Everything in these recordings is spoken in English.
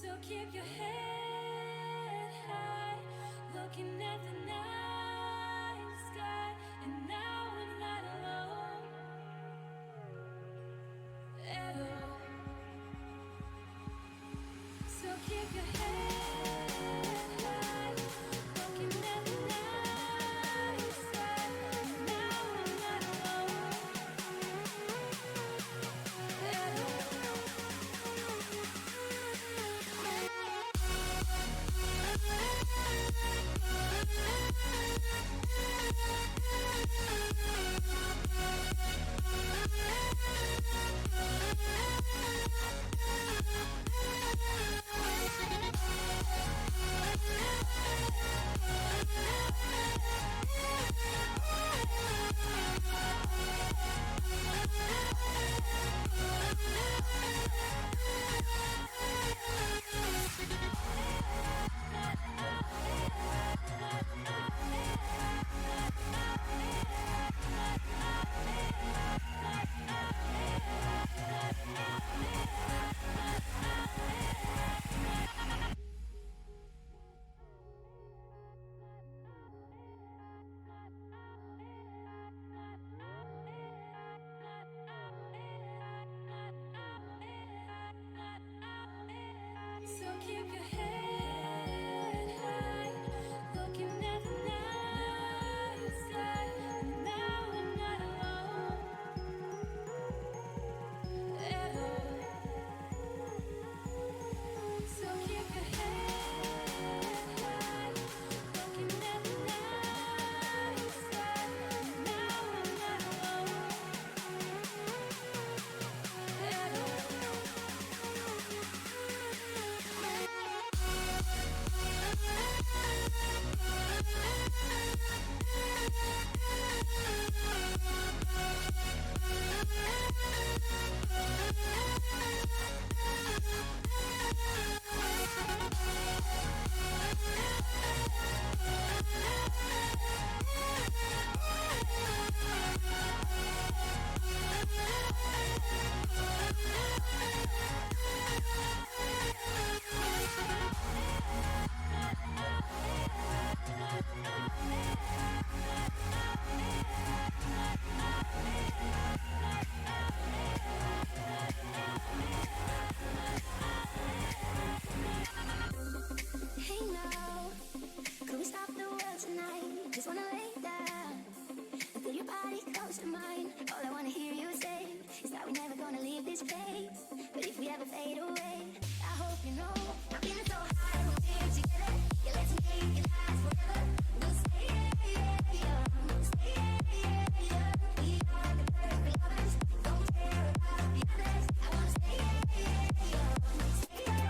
So keep your head high, looking at the night sky, and now we're not alone at all. So keep your head high, looking at the night sky, and now we're not alone at all. So keep your head high, looking at the night sky, and now we're not alone at all. So keep your head high, looking at the night sky, and now we're not alone at all. Hey now, could we stop the world tonight? Just wanna lay down and feel your body close to mine. All I wanna hear you say is that we're never gonna leave this place. But if we ever fade away, I hope you know I'm feeling so high when we're together. Yeah, let's make it last forever. We'll stay young, we'll stay young. We are the perfect lovers. Don't care about the others. I wanna stay young, stay young.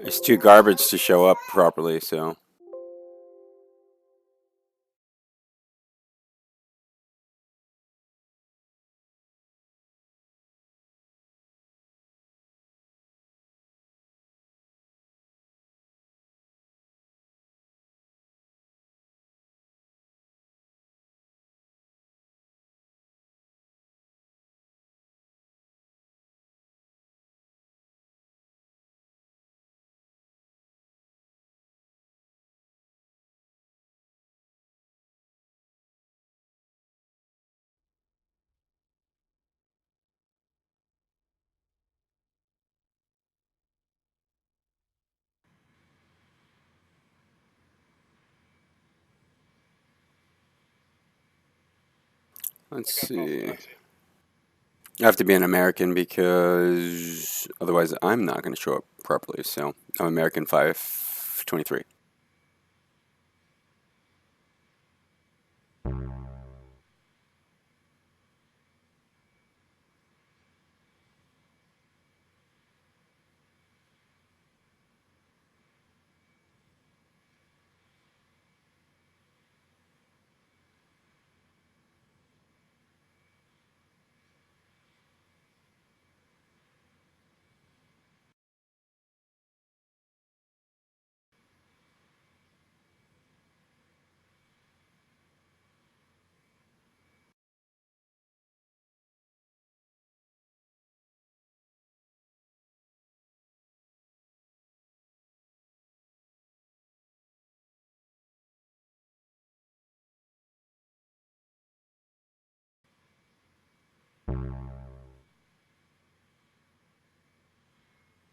It's too garbage to show up properly, so. Let's see. I have to be an American because otherwise I'm not going to show up properly. So I'm American 523.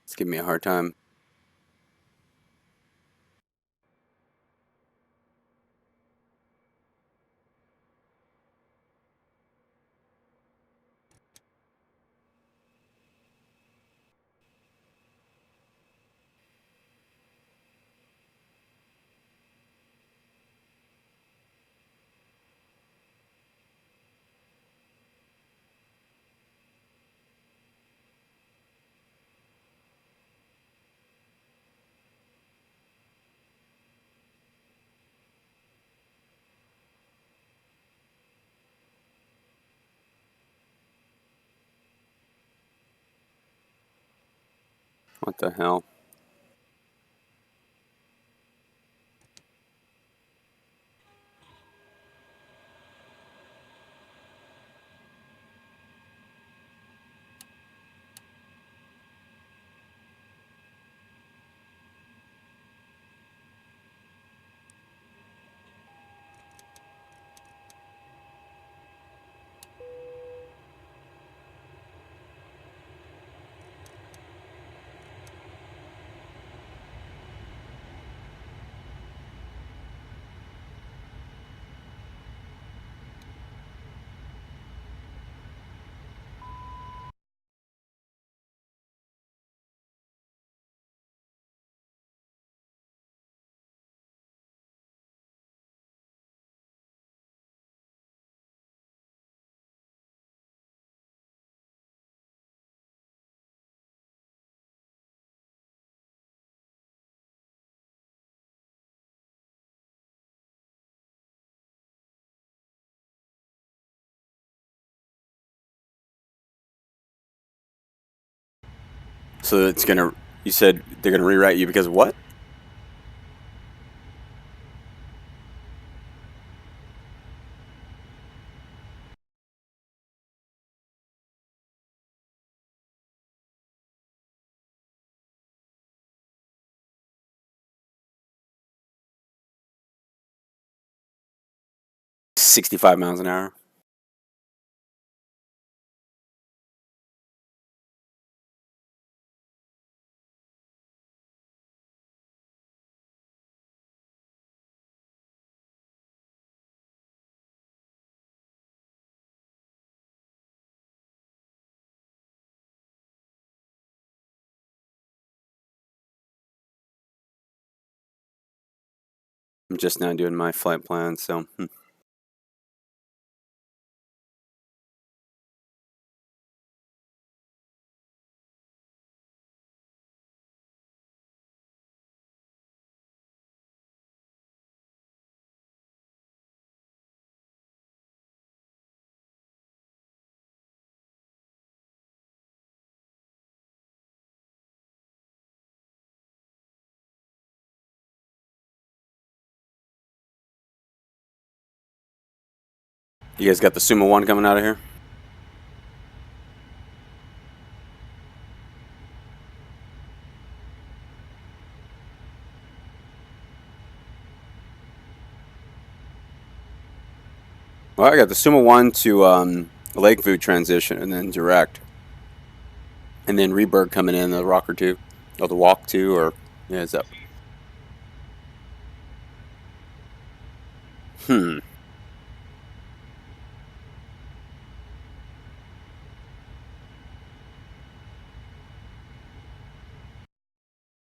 It's giving me a hard time. What the hell? So it's gonna. You said they're gonna rewrite you because of what? $65 miles an hour. I'm just now doing my flight plan, so. You guys got the Sumo 1 coming out of here? Well, I got the Sumo 1 to Lakeview transition and then direct. And then Reberg coming in, the Rocker 2. Or the Walk 2, or. Yeah, is that. Hmm.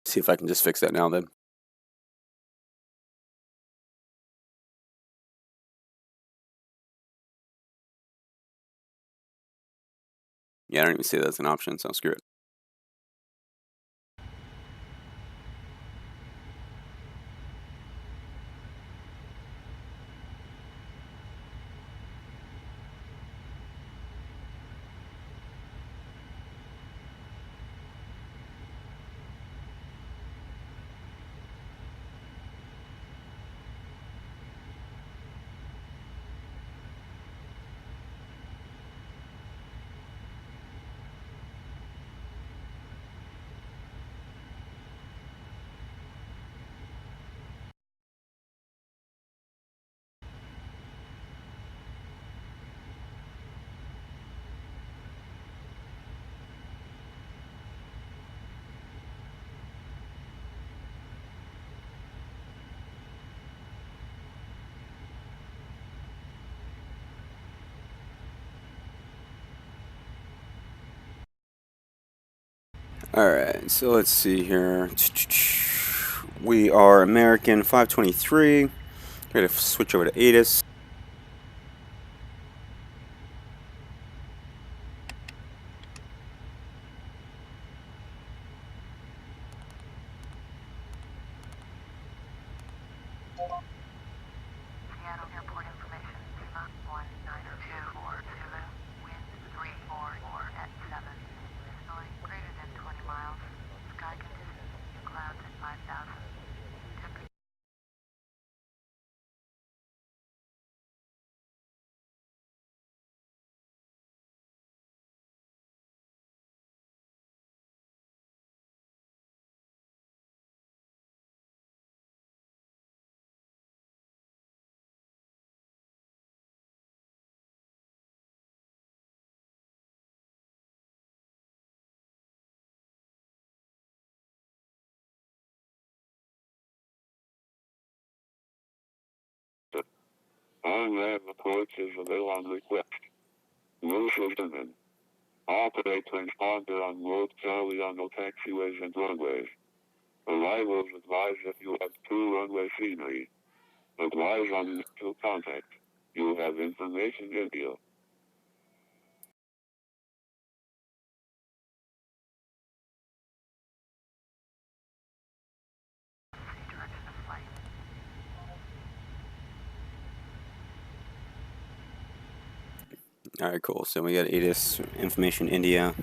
See if I can just fix that now then. Yeah, I don't even see that as an option, so screw it. Alright, so let's see here. We are American 523. We're going to switch over to ATIS. Seattle Airport information, Lima 19242, wind 344 at 7, north greater than 20 miles, sky conditions, clouds at 5,000. On-ramp approach is available on request. No system in. Operate transponder on road Charlie on no taxiways and runways. Arrivals advise if you have true runway scenery. Advise on initial contact. You have information in you. Direction of flight. Alright, cool. So we got ATIS, information India.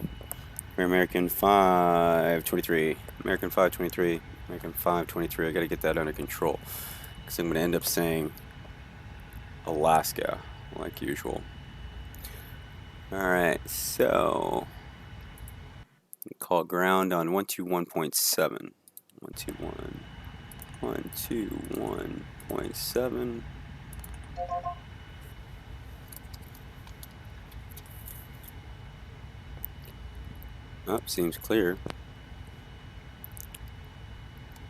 We're American 523. American 523. American 523. I gotta get that under control. Because I'm gonna end up saying Alaska, like usual. Alright, so call ground on 121.7. 121.7. Oh, seems clear.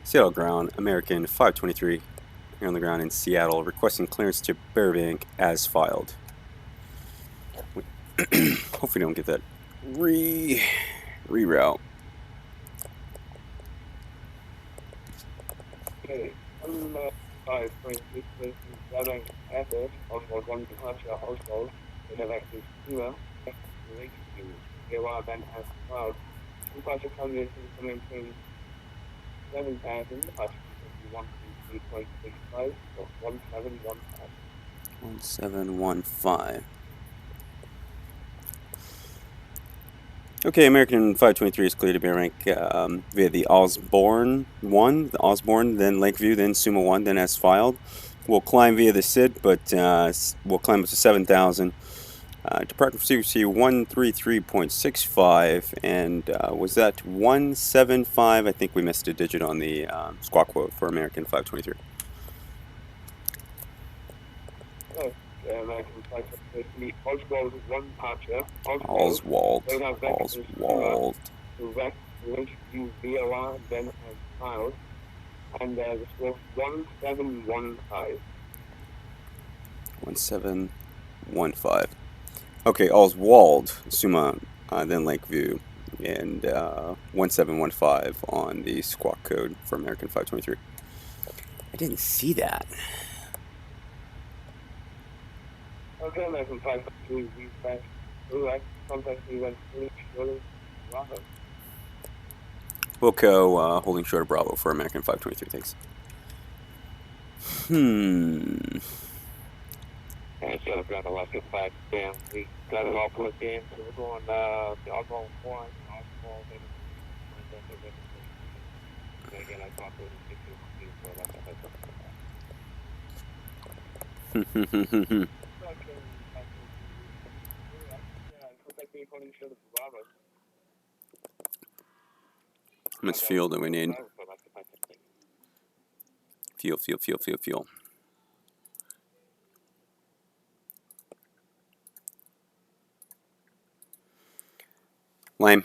Seattle ground, American 523. Here on the ground in Seattle, requesting clearance to Burbank as filed. Hopefully we don't get that reroute. Okay, 5.6 effort on one departure household in elective fuel. There are then as well. Departure coverage coming from 7,000, departure 1.3.65 or 1715. 1715. Okay, American 523 is clear to be rank via the Osborne 1, then Lakeview, then Suma 1, then as filed. We'll climb via the SID, but we'll climb up to 7,000. Departure frequency 133.65, and was that 175? I think we missed a digit on the squawk quote for American 523. American 523, Oswald 1 departure. Oswald. Direct link to VOR, then as filed. And the score 1715. 1715. Okay, Oswald, Suma, then Lakeview. and 1715 on the squawk code for American 523. I didn't see that. Okay, American 523, we back. Alright, contact me when fully shortly. Bravo. Wilco, holding short of Bravo for American 523, thanks. And so I've got Alaska 5 down. We got it all plugged in, so we're going, I'll go one, I'll go later. And again, I talked to him for like a heads up. How much fuel do we need? Fuel. Lame.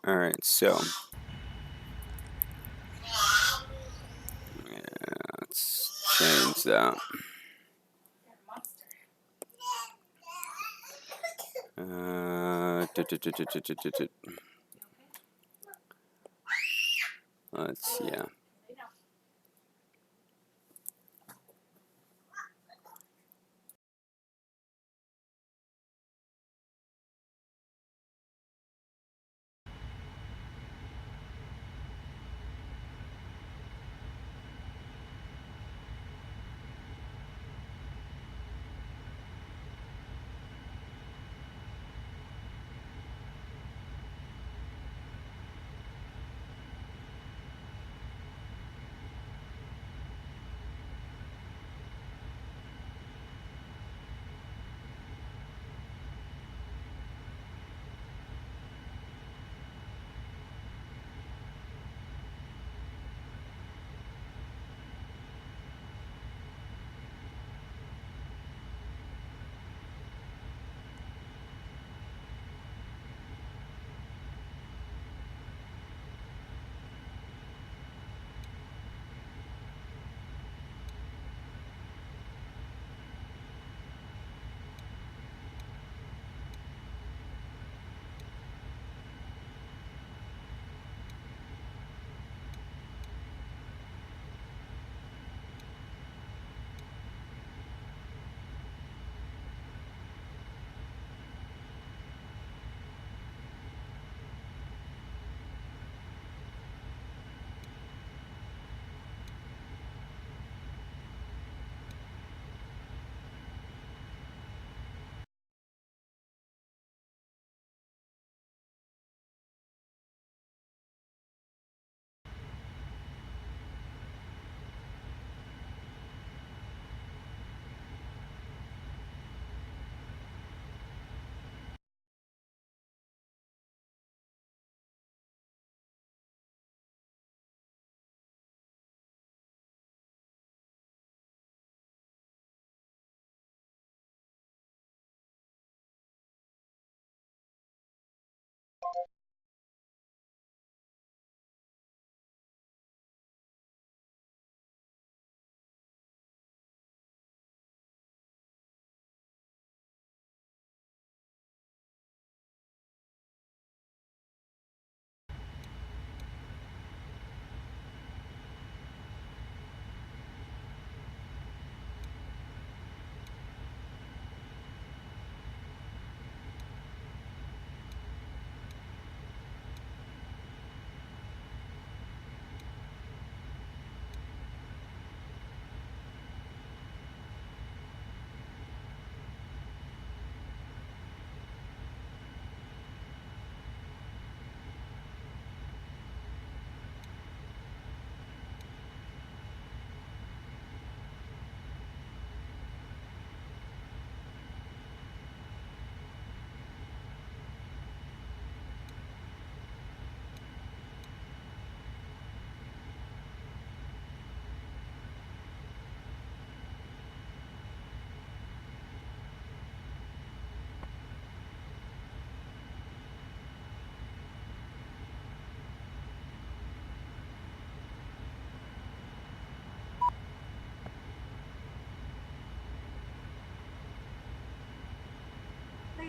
Alright, so yeah, let's change that. Yeah.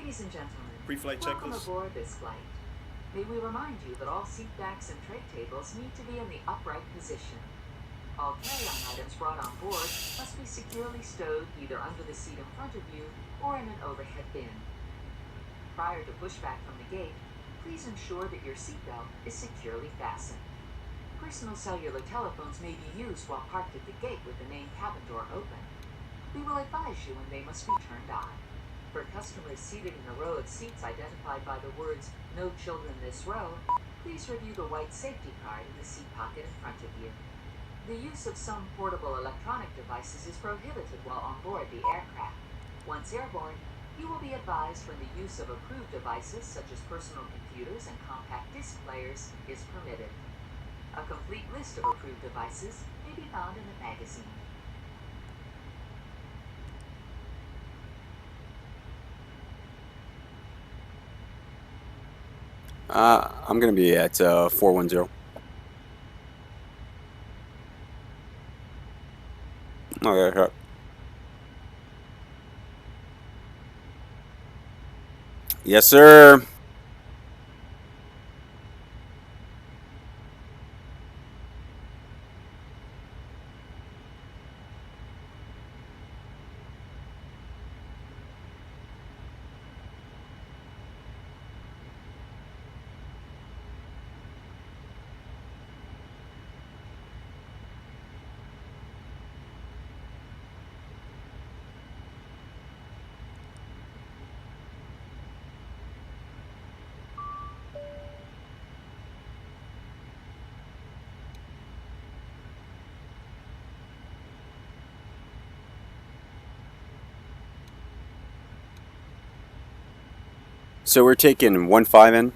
Ladies and gentlemen, Preflight welcome checklist. aboard this flight. May we remind you that all seat backs and tray tables need to be in the upright position. All carry-on items brought on board must be securely stowed either under the seat in front of you or in an overhead bin. Prior to pushback from the gate, please ensure that your seatbelt is securely fastened. Personal cellular telephones may be used while parked at the gate with the main cabin door open. We will advise you when they must be turned on. For customers seated in a row of seats identified by the words, "No children this row," please review the white safety card in the seat pocket in front of you. The use of some portable electronic devices is prohibited while on board the aircraft. Once airborne, you will be advised when the use of approved devices such as personal computers and compact disc players is permitted. A complete list of approved devices may be found in the magazine. I'm going to be at 410. Okay, sure. Yes, sir. So we're taking 1.5 in.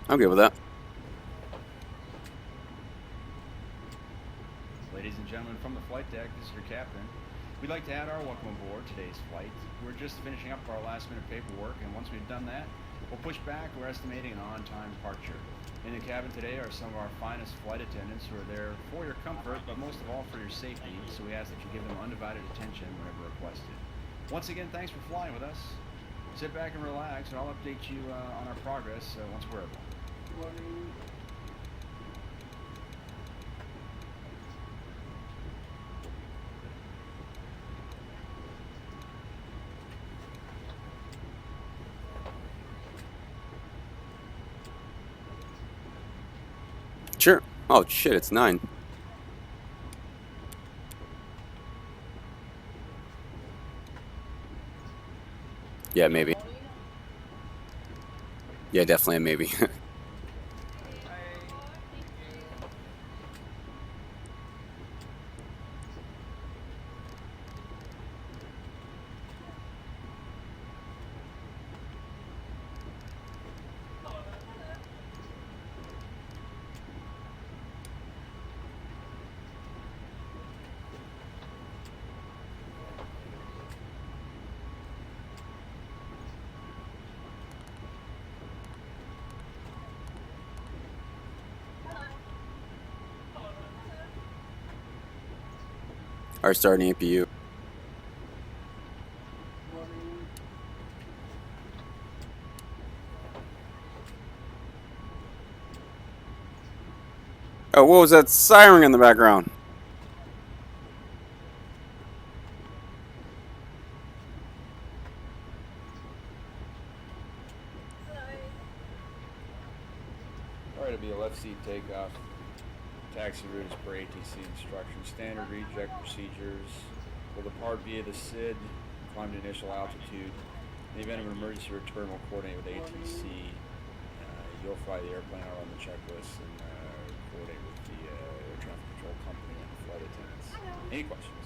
I'm good with that. Ladies and gentlemen, from the flight deck, this is your captain. We'd like to add our welcome aboard today's flight. We're just finishing up our last minute paperwork, and once we've done that, we'll push back. We're estimating an on-time departure. In the cabin today are some of our finest flight attendants who are there for your comfort, but most of all for your safety, so we ask that you give them undivided attention whenever requested. Once again, thanks for flying with us. Sit back and relax, and I'll update you on our progress once we're able. Sure. Oh shit, it's 9. Yeah, maybe. Yeah, definitely a maybe. Our starting APU. Oh, what was that siren in the background? left seat takeoff. Taxi route is per ATC instructions. Standard reject procedures. Will depart via the SID, climb to initial altitude. In the event of an emergency return, we'll coordinate with ATC. You'll fly the airplane out on the checklist and coordinate with the air traffic control company and the flight attendants. Any questions?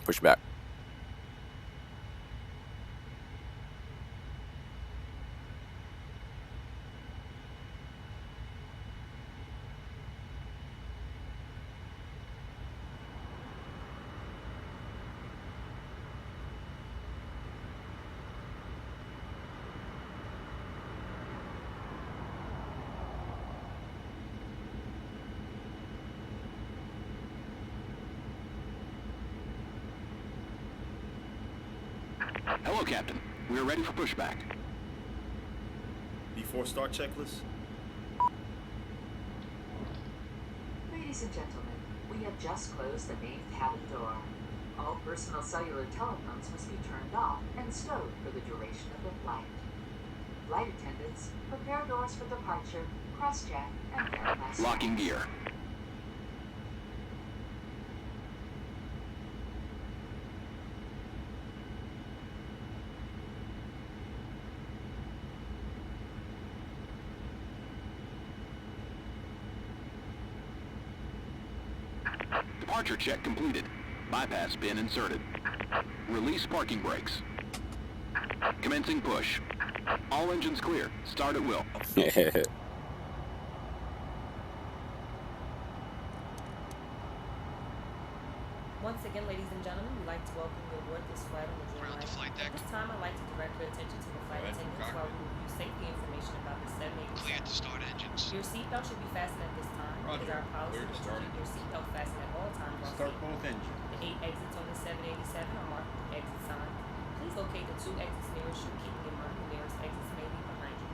Push back. Hello, Captain. We are ready for pushback. Before start checklist. Ladies and gentlemen, we have just closed the main cabin door. All personal cellular telephones must be turned off and stowed for the duration of the flight. Flight attendants, prepare doors for departure, cross-check, and verify. Locking gear. Departure check completed. Bypass pin inserted. Release parking brakes. Commencing push. All engines clear. Start at will. Once again, ladies and gentlemen, we'd like to welcome you aboard this flight on the Dreamliner. At this time, I'd like to direct your attention to the flight attendants while we review safety information about the 787. Clear to start engines. Your seatbelt should be fastened at this time. It is our policy to keep your seatbelt fastened at all times while Start seated. both engines. The 8 exits on the 787 are marked with exit signs. Please locate the 2 exits nearest you, keeping in mind the nearest exits may be behind you.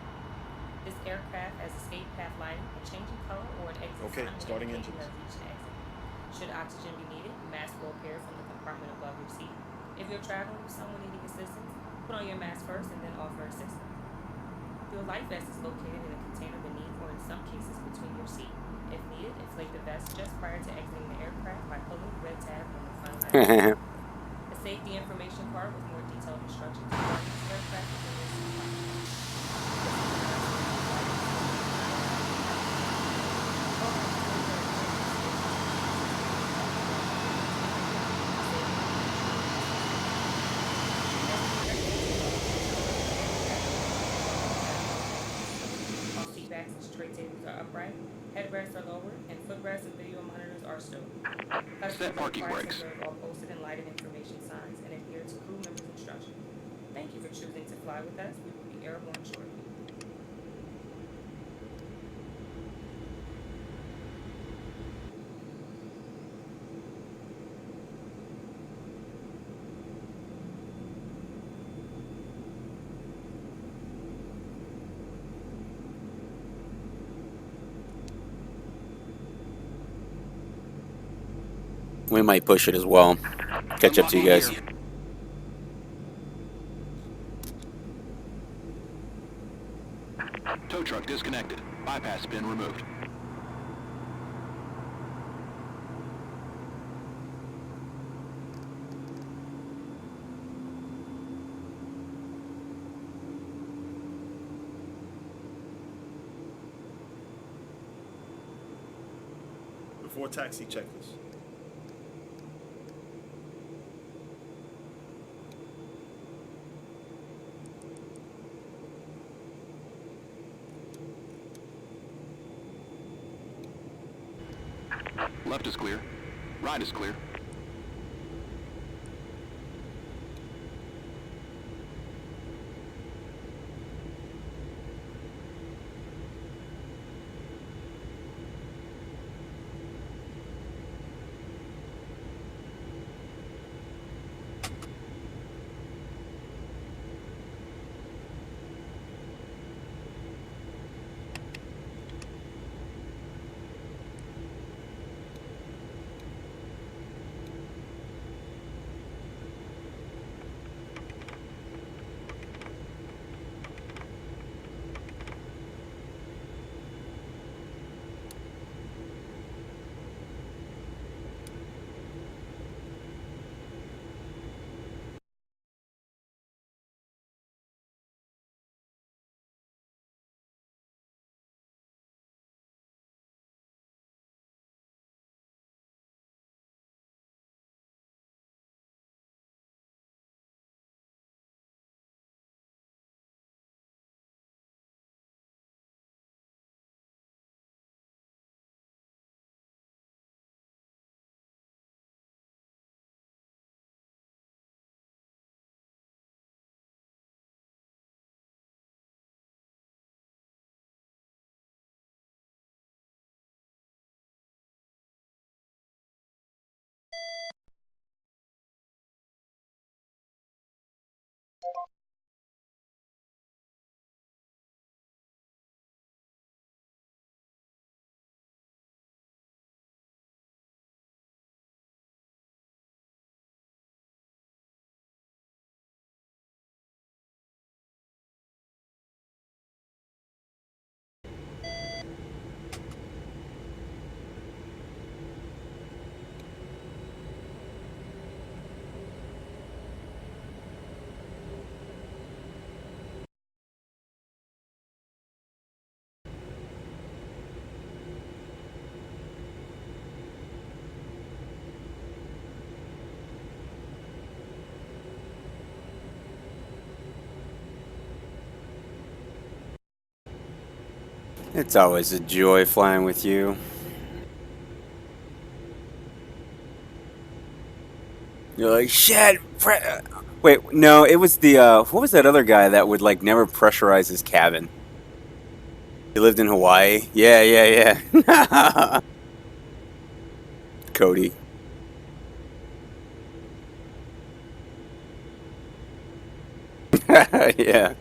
This aircraft has escape path lighting, a change in color, or an exit Okay, sign will starting indicate you engines. have reached an exit. Should oxygen be needed, a mask will appear from the compartment above your seat. If you're traveling with someone needing assistance, put on your mask first and then offer assistance. Your life vest is located in a container beneath or in some cases between your seat. If needed, inflate the vest just prior to exiting the aircraft by pulling the red tab on the front line. A safety information card with more detailed instructions regarding this aircraft is in your seat pocket. All seat backs and tray tables are upright, headrests are lowered, and footrests and video monitors are stowed. Set parking brakes. All posted and lighted information signs and adhere to crew members' instructions. Thank you for choosing to fly with us. We will be airborne shortly. We might push it as well. Catch up to you guys. Tow truck disconnected. Bypass pin removed. Before taxi checklist. Left is clear. Right is clear. It's always a joy flying with you. You're like, shit. Wait, no, it was the what was that other guy that would like never pressurize his cabin? He lived in Hawaii. Yeah, yeah, yeah. Cody. Yeah.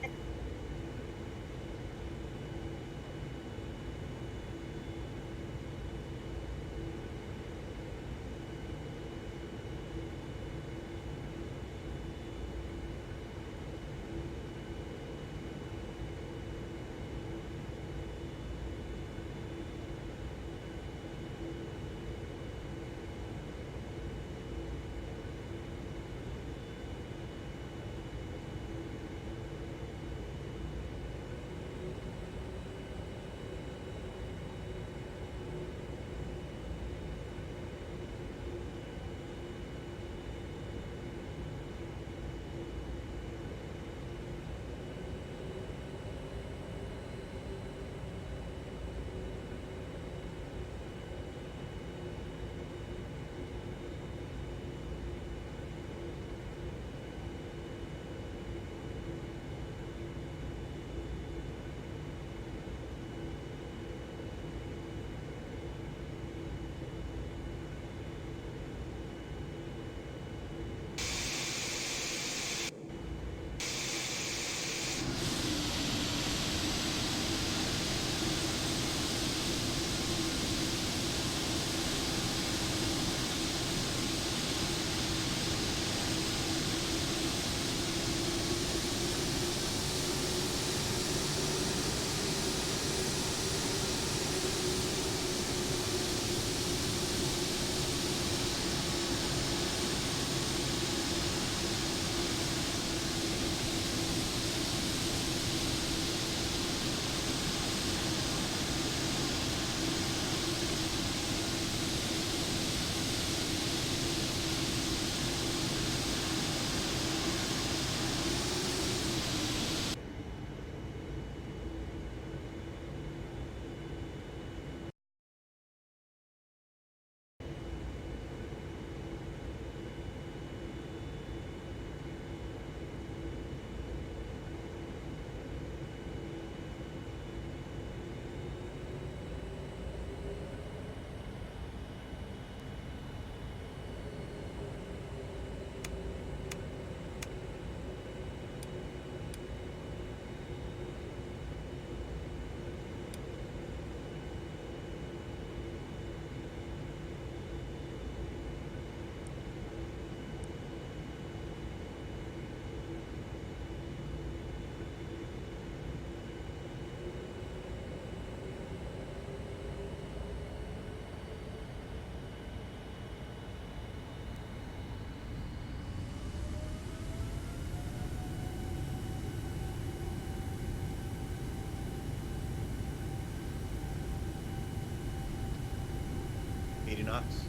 Knots.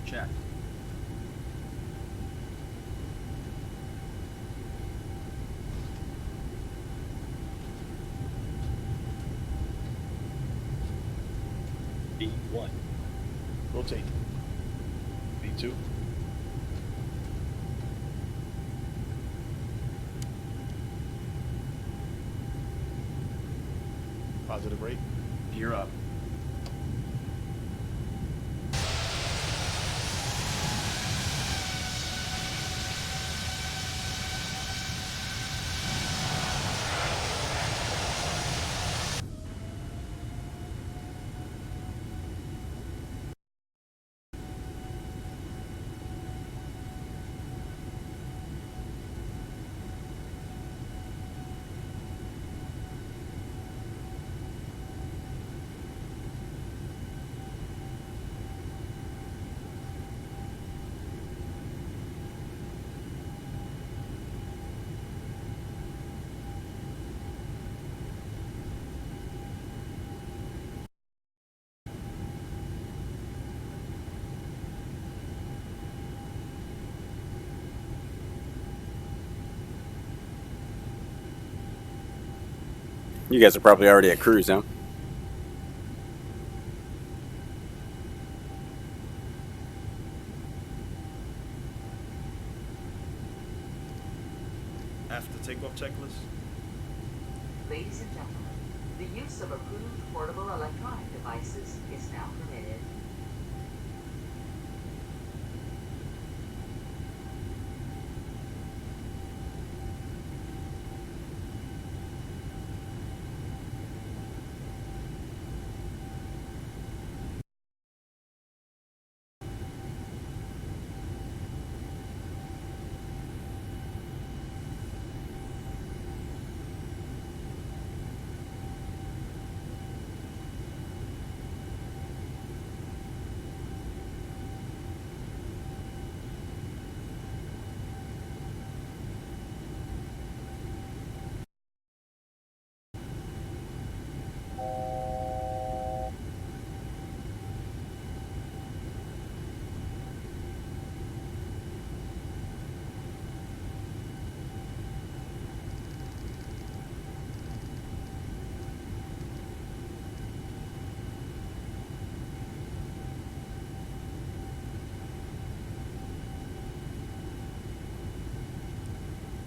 Check. B1. Rotate. B2. Positive rate. Gear up. You guys are probably already at cruise, huh? takeoff checklist. Ladies and gentlemen, the use of approved portable electronic devices is now permitted.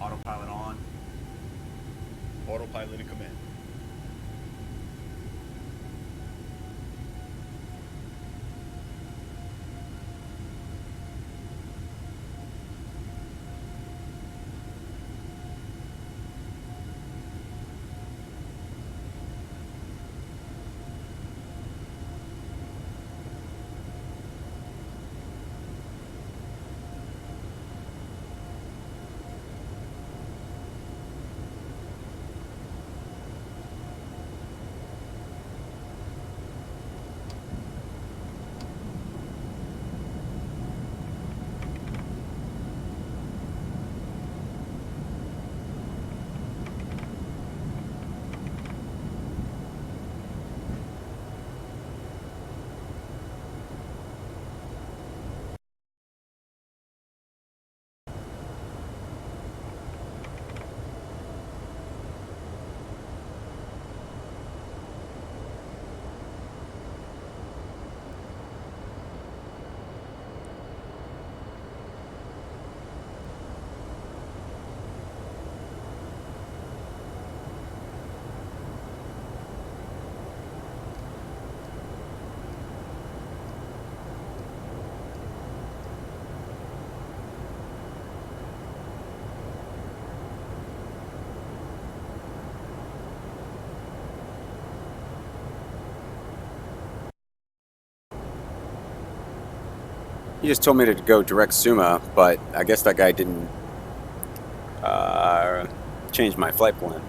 Autopilot on. Autopilot in command. He just told me to go direct Suma, but I guess that guy didn't change my flight plan.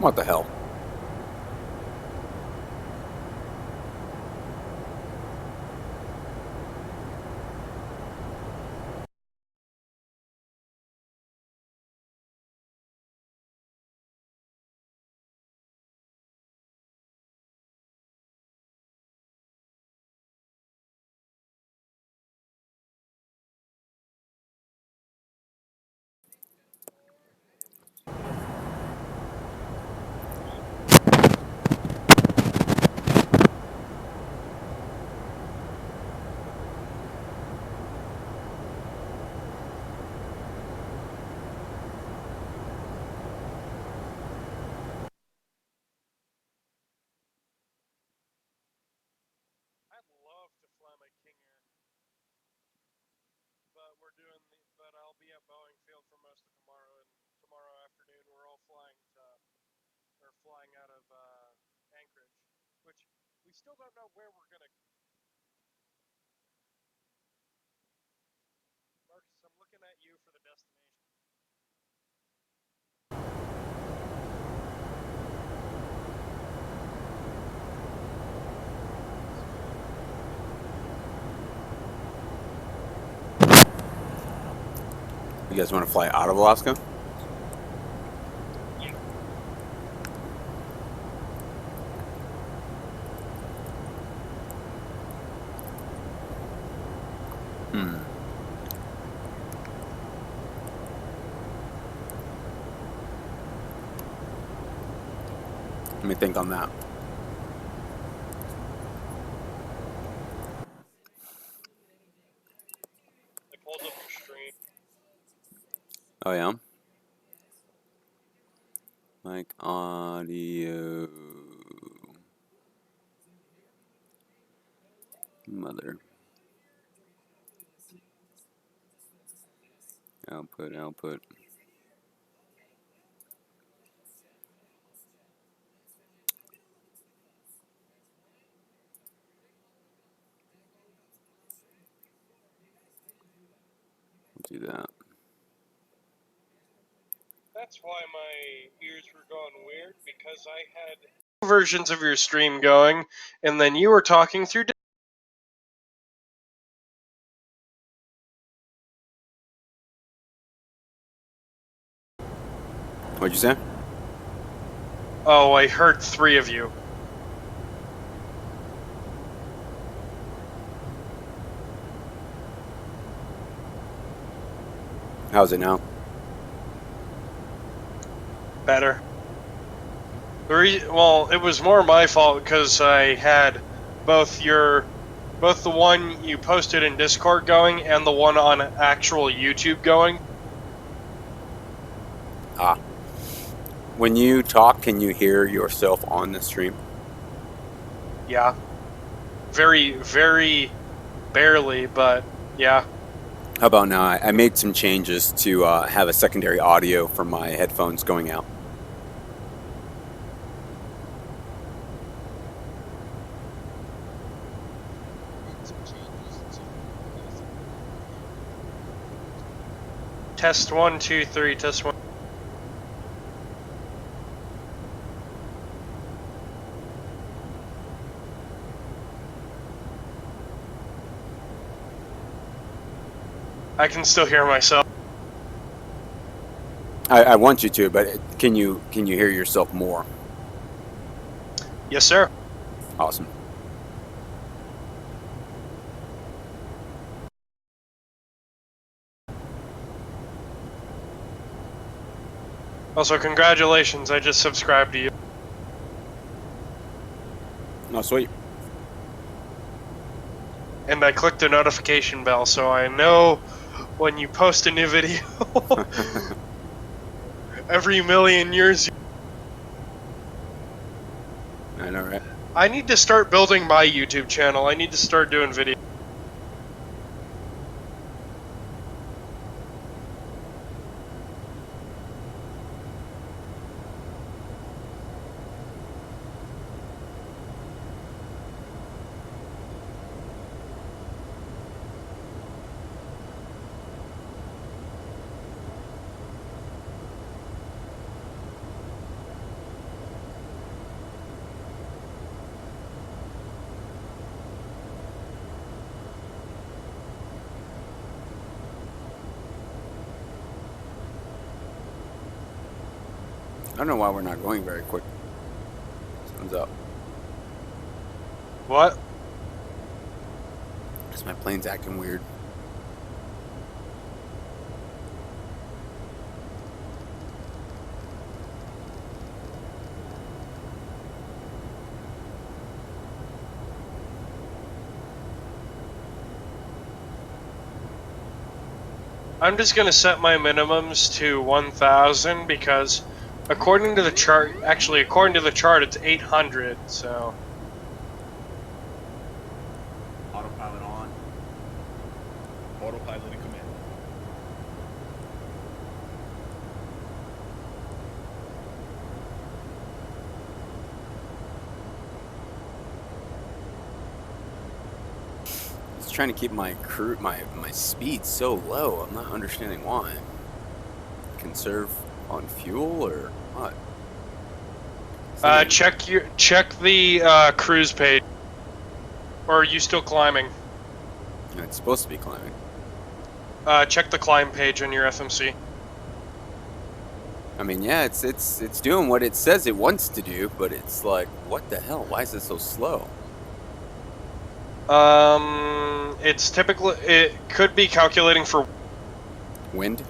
What the hell? I'd love to fly my King Air, but I'll be at Boeing Field for most of tomorrow, and tomorrow afternoon we're all flying out of Anchorage, which we still don't know where we're gonna. Marcus, I'm looking at you for the destination. You guys want to fly out of Alaska? Let me think on that. I pulled up your stream. Oh yeah. Like audio. Mother. Output. Do that. That's why my ears were going weird, because I had versions of your stream going, and then you were talking through. What'd you say? Oh, I heard 3 of you. How's it now? Better. Well, it was more my fault because I had both the one you posted in Discord going and the one on actual YouTube going. Ah. When you talk, can you hear yourself on the stream? Yeah. Very, very barely, but yeah. How about now? I made some changes to have a secondary audio from my headphones going out. Test 1, 2, 3, test 1. I can still hear myself. I want you to, but can you hear yourself more? Yes, sir. Awesome. Also, congratulations, I just subscribed to you. Oh, sweet. And I clicked the notification bell, so I know when you post a new video. Every million years. I know, right? I need to start building my YouTube channel. I need to start doing videos. don't know why we're not going very quick. Thumbs up. What? Because my plane's acting weird. I'm just gonna set my minimums to 1,000 because according to the chart, it's 800, so. Autopilot on. Autopilot in command. It's trying to keep my speed so low. I'm not understanding why. Conserve on fuel or what? Check the cruise page. Or are you still climbing? Yeah, it's supposed to be climbing. Check the climb page on your FMC. I mean, yeah, it's doing what it says it wants to do, but it's like, what the hell? Why is it so slow? It's typically, it could be calculating for Wind?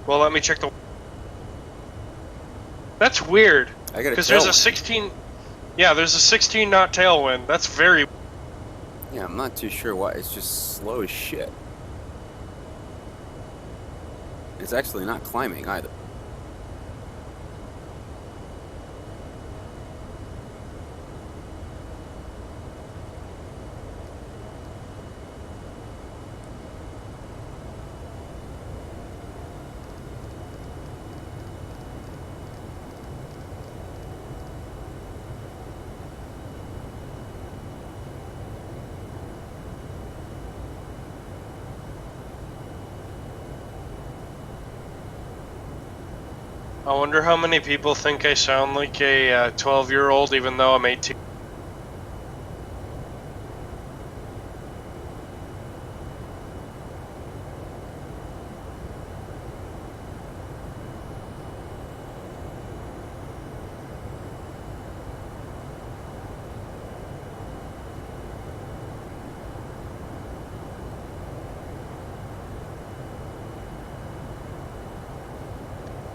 Well, let me check the. That's weird. I got a because there's a tailwind. 16. Yeah, there's a 16 knot tailwind. That's very. Yeah, I'm not too sure why. It's just slow as shit. It's actually not climbing either. I wonder how many people think I sound like a 12-year-old even though I'm 18.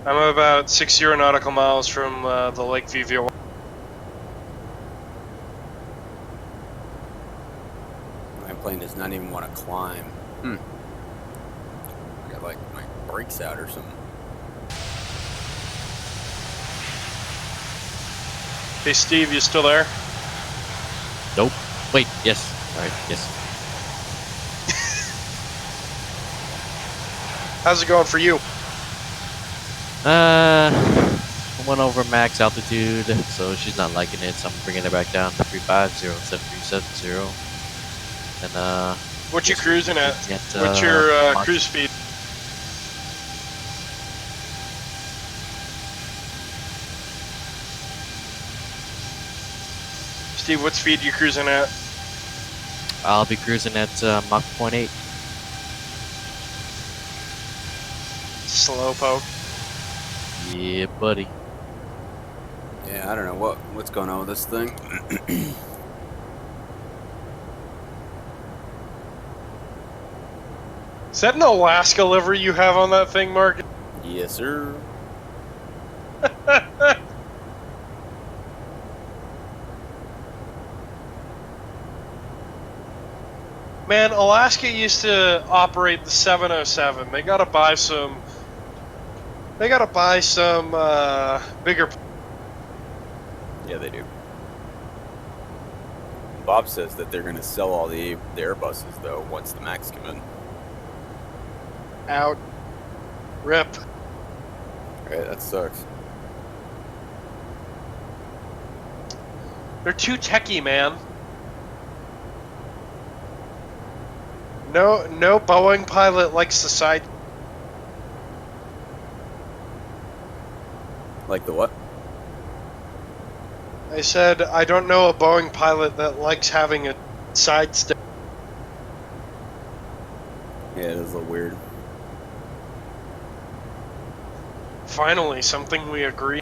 I'm about 60 nautical miles from the Lakeview View. My plane does not even want to climb. I got like my brakes out or something. Hey Steve, you still there? Nope. Wait, yes. Alright, yes. How's it going for you? I went over max altitude, so she's not liking it, so I'm bringing her back down to 350, 7370. And, what you cruising at? What's your cruise speed? Steve, what speed you cruising at? I'll be cruising at Mach 0.8. Slowpoke. Yeah, buddy. Yeah, I don't know what's going on with this thing. Is that an Alaska livery you have on that thing, Mark? Yes, sir. Man, Alaska used to operate the 707. They gotta buy some. They gotta buy some bigger. Yeah, they do. Bob says that they're going to sell all the Airbuses though once the Max come in. Out. Rip. Right, that sucks. They're too techy, man. No Boeing pilot likes the side. Like the what? I said I don't know a Boeing pilot that likes having a side step. Yeah, it is a little weird. Finally, something we agree.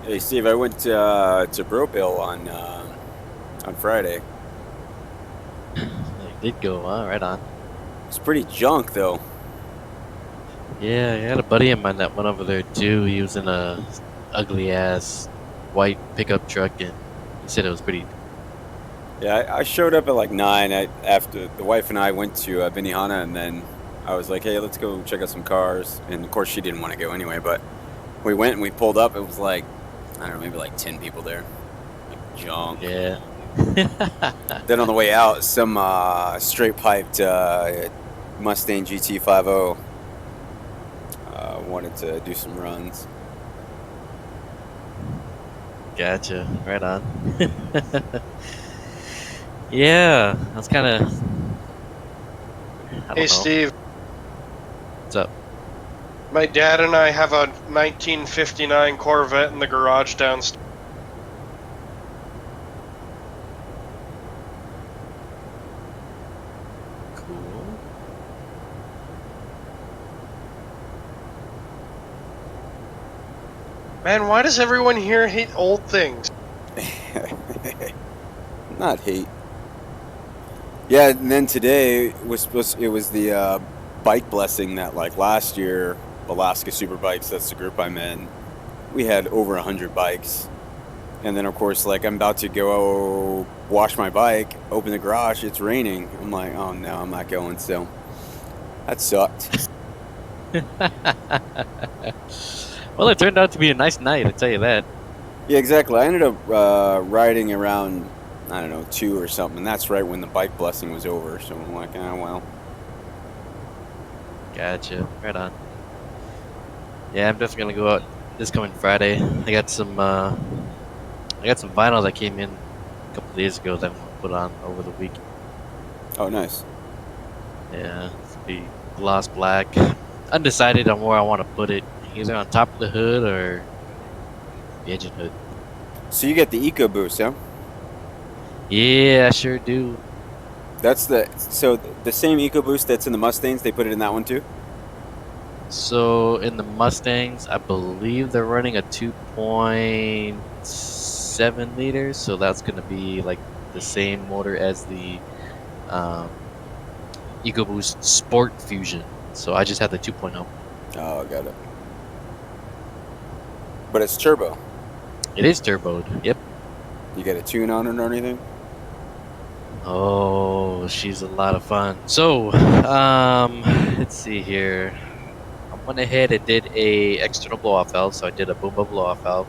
Hey Steve, I went to Bropill on Friday. You did go, huh? Right on. It's pretty junk though. Yeah, I had a buddy of mine that went over there too. He was in a ugly ass white pickup truck, and he said it was pretty. Yeah, I showed up at like 9 after the wife and I went to Benihana, and then I was like, hey, let's go check out some cars. And of course she didn't want to go anyway, but we went and we pulled up. It was like, I don't know, maybe like 10 people there. Like junk. Yeah. Then on the way out, some straight piped Mustang GT50 wanted to do some runs. Gotcha. Right on. Yeah, that's kind of. Hey, Steve. What's up? My dad and I have a 1959 Corvette in the garage downstairs. Cool. Man, why does everyone here hate old things? Not hate. Yeah, and then today was it was the bike blessing that like last year, Alaska Superbikes, that's the group I'm in. We had over 100 bikes. And then of course, like I'm about to go wash my bike, open the garage, it's raining. I'm like, oh no, I'm not going, so that sucked. Well, it turned out to be a nice night, I tell you that. Yeah, exactly. I ended up riding around, I don't know, 2 or something, and that's right when the bike blessing was over. So I'm like, oh well. Gotcha. Right on. Yeah, I'm definitely gonna go out this coming Friday. I got some vinyl that came in a couple days ago that I'm gonna put on over the week. Oh, nice. Yeah, it's be gloss black. Undecided on where I want to put it. Either on top of the hood or the engine hood. So you get the EcoBoost, huh? Yeah, I sure do. That's the same EcoBoost that's in the Mustangs. They put it in that one too. So in the Mustangs, I believe they're running a 2.7 liters. So that's gonna be like the same motor as the EcoBoost Sport Fusion. So I just had the 2.0. Oh, got it. But it's turbo. It is turboed. Yep. You got a tune on it or anything? Oh, she's a lot of fun. So, let's see here. I went ahead and did a external blow-off valve. So I did a Boomba blow-off valve.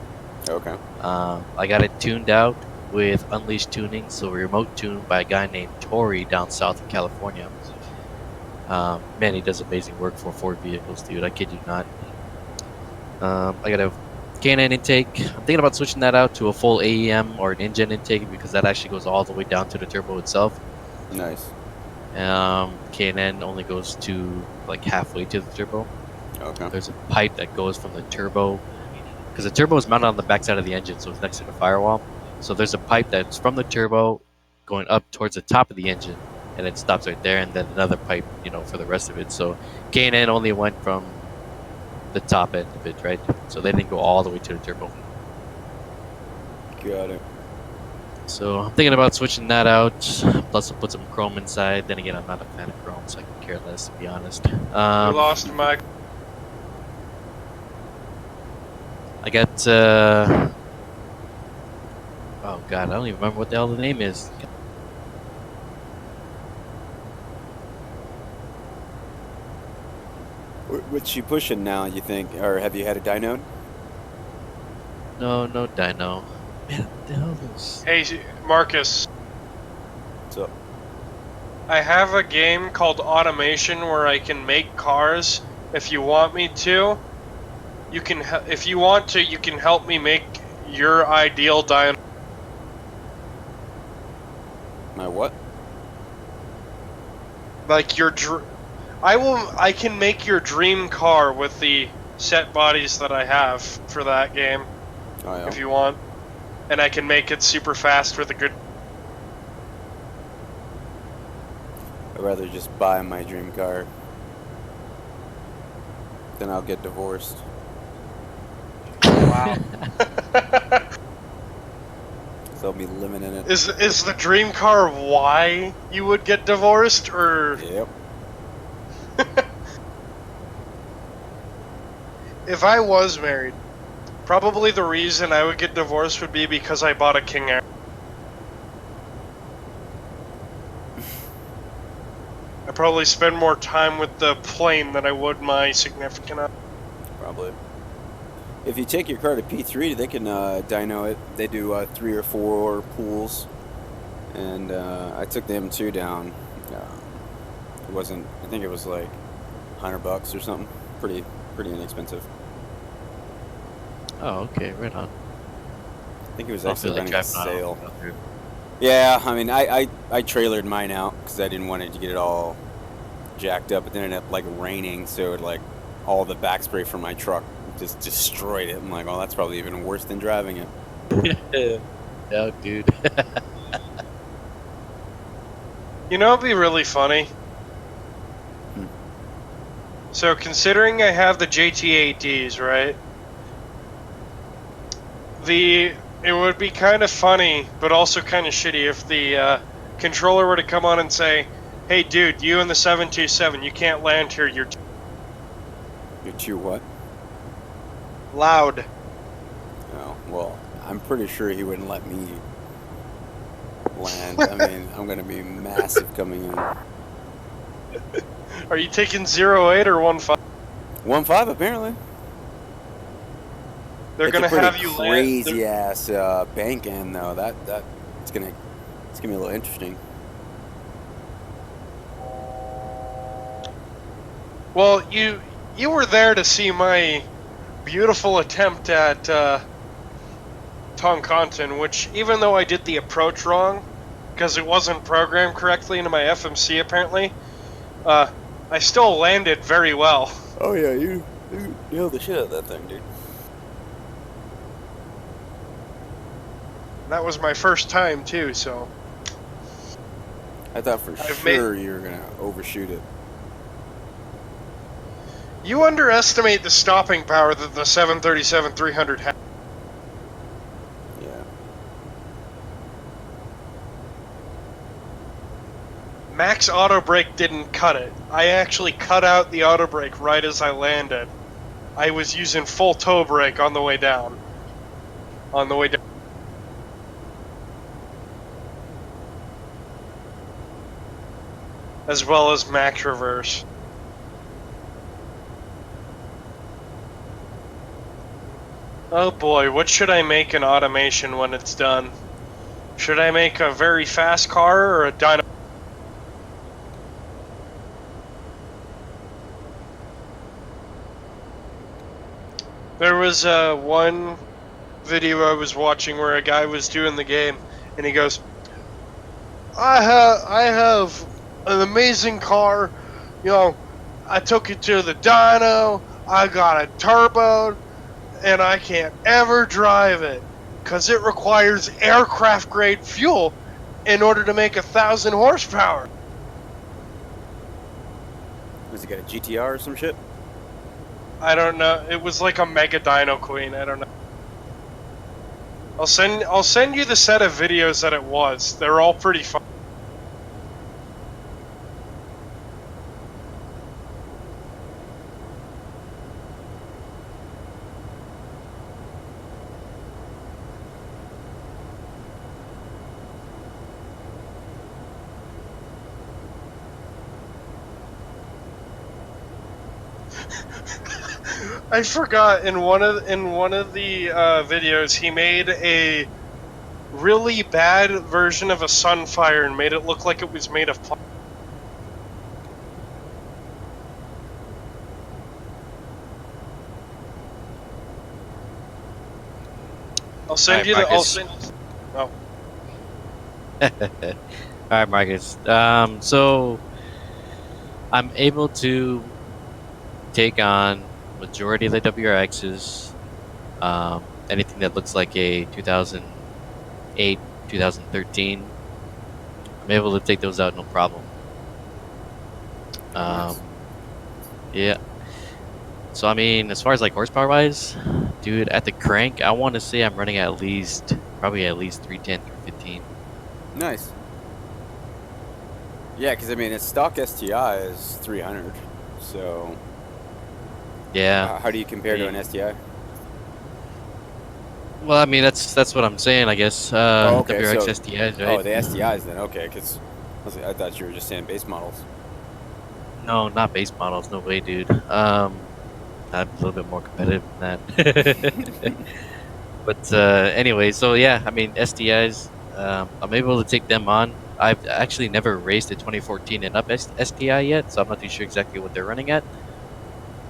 Okay. I got it tuned out with Unleashed Tuning, so remote tuned by a guy named Tori down south of California. Man, he does amazing work for Ford vehicles, dude. I kid you not. I got a K&N intake. I'm thinking about switching that out to a full AEM or an InGen intake because that actually goes all the way down to the turbo itself. Nice. K&N only goes to like halfway to the turbo. Okay. There's a pipe that goes from the turbo because the turbo is mounted on the backside of the engine, so it's next to the firewall. So there's a pipe that's from the turbo going up towards the top of the engine, and it stops right there, and then another pipe, for the rest of it. So K&N only went from the top end of it, right? So they didn't go all the way to the turbo. Got it. So I'm thinking about switching that out. Plus, I'll put some chrome inside. Then again, I'm not a fan of chrome, so I can care less, to be honest. We lost Mike. I got. Oh God, I don't even remember what the hell the name is. What's she pushing now, you think? Or have you had a dyno? No dyno. Man, what the hell is... Hey, Marcus. What's up? I have a game called Automation where I can make cars. If you want me to, you can. If you want to, you can help me make your ideal dyno. My what? Like your I can make your dream car with the set bodies that I have for that game. Oh, yeah. If you want. And I can make it super fast with a good... I'd rather just buy my dream car. Then I'll get divorced. Wow. So I'll be living in it. Is the dream car why you would get divorced, or... Yep. If I was married, probably the reason I would get divorced would be because I bought a King Air. I probably spend more time with the plane than I would my significant other. Probably. If you take your car to P3D, they can dyno it. They do 3 or 4 pools, and I took the M2 down. It wasn't. I think it was like $100 or something. Pretty inexpensive. Oh, okay, right on. I think it was I'll actually feel like running a driving sale. out here. Yeah, I mean, I trailered mine out because I didn't want it to get it all jacked up. But then it ended up like raining, so it like all the back spray from my truck just destroyed it. I'm like, oh, that's probably even worse than driving it. Yeah, dude. You know, it'd be really funny. So, considering I have the JT8Ds, right? It would be kind of funny, but also kind of shitty if the controller were to come on and say, "Hey, dude, you and the 727, you can't land here. You're too what? loud." Oh, well, I'm pretty sure he wouldn't let me land. I mean, I'm gonna be massive coming in. Are you taking 08 or 15? 15 apparently. They're It's gonna a pretty have you land. crazy ass bank end though. It's gonna be a little interesting. Well, you were there to see my beautiful attempt at Toncontin, which, even though I did the approach wrong, because it wasn't programmed correctly into my FMC apparently, I still landed very well. Oh yeah, you nailed the shit out of that thing, dude. That was my first time too, so I thought for sure you were gonna overshoot it. you underestimate the stopping power that the 737-300 has. Yeah. Max auto brake didn't cut it. I actually cut out the auto brake right as I landed. I was using full toe brake on the way down. As well as max reverse. Oh boy, what should I make in automation when it's done? Should I make a very fast car or a dyno? There was one video I was watching where a guy was doing the game, and he goes, I have an amazing car, you know, I took it to the dyno, I got it turboed, and I can't ever drive it, because it requires aircraft grade fuel in order to make 1,000 horsepower. Was he got a GTR or some shit? I don't know. It was like a mega dyno queen. I don't know. I'll send you the set of videos that it was. They're all pretty fun. I forgot in one of the videos he made a really bad version of a Sunfire and made it look like it was made of plastic. I'll send Alright, you the. I'll Marcus. send. Oh, All right, Marcus. So I'm able to take on majority of the WRXs. Anything that looks like a 2008, 2013. I'm able to take those out no problem. Nice. Yeah. So I mean, as far as like horsepower wise, dude, at the crank, I want to say I'm running probably at least 310, 315. Nice. Yeah, because I mean, its stock STI is 300. So Yeah. how do you compare to an STI? Well, I mean, that's what I'm saying, I guess. Okay, WRX so STIs, right? oh, the STIs then. Okay, because I thought you were just saying base models. No, not base models. No way, dude. I'm a little bit more competitive than that. But anyway, so yeah, I mean, STIs, I'm able to take them on. I've actually never raced a 2014 and up STI yet, so I'm not too sure exactly what they're running at.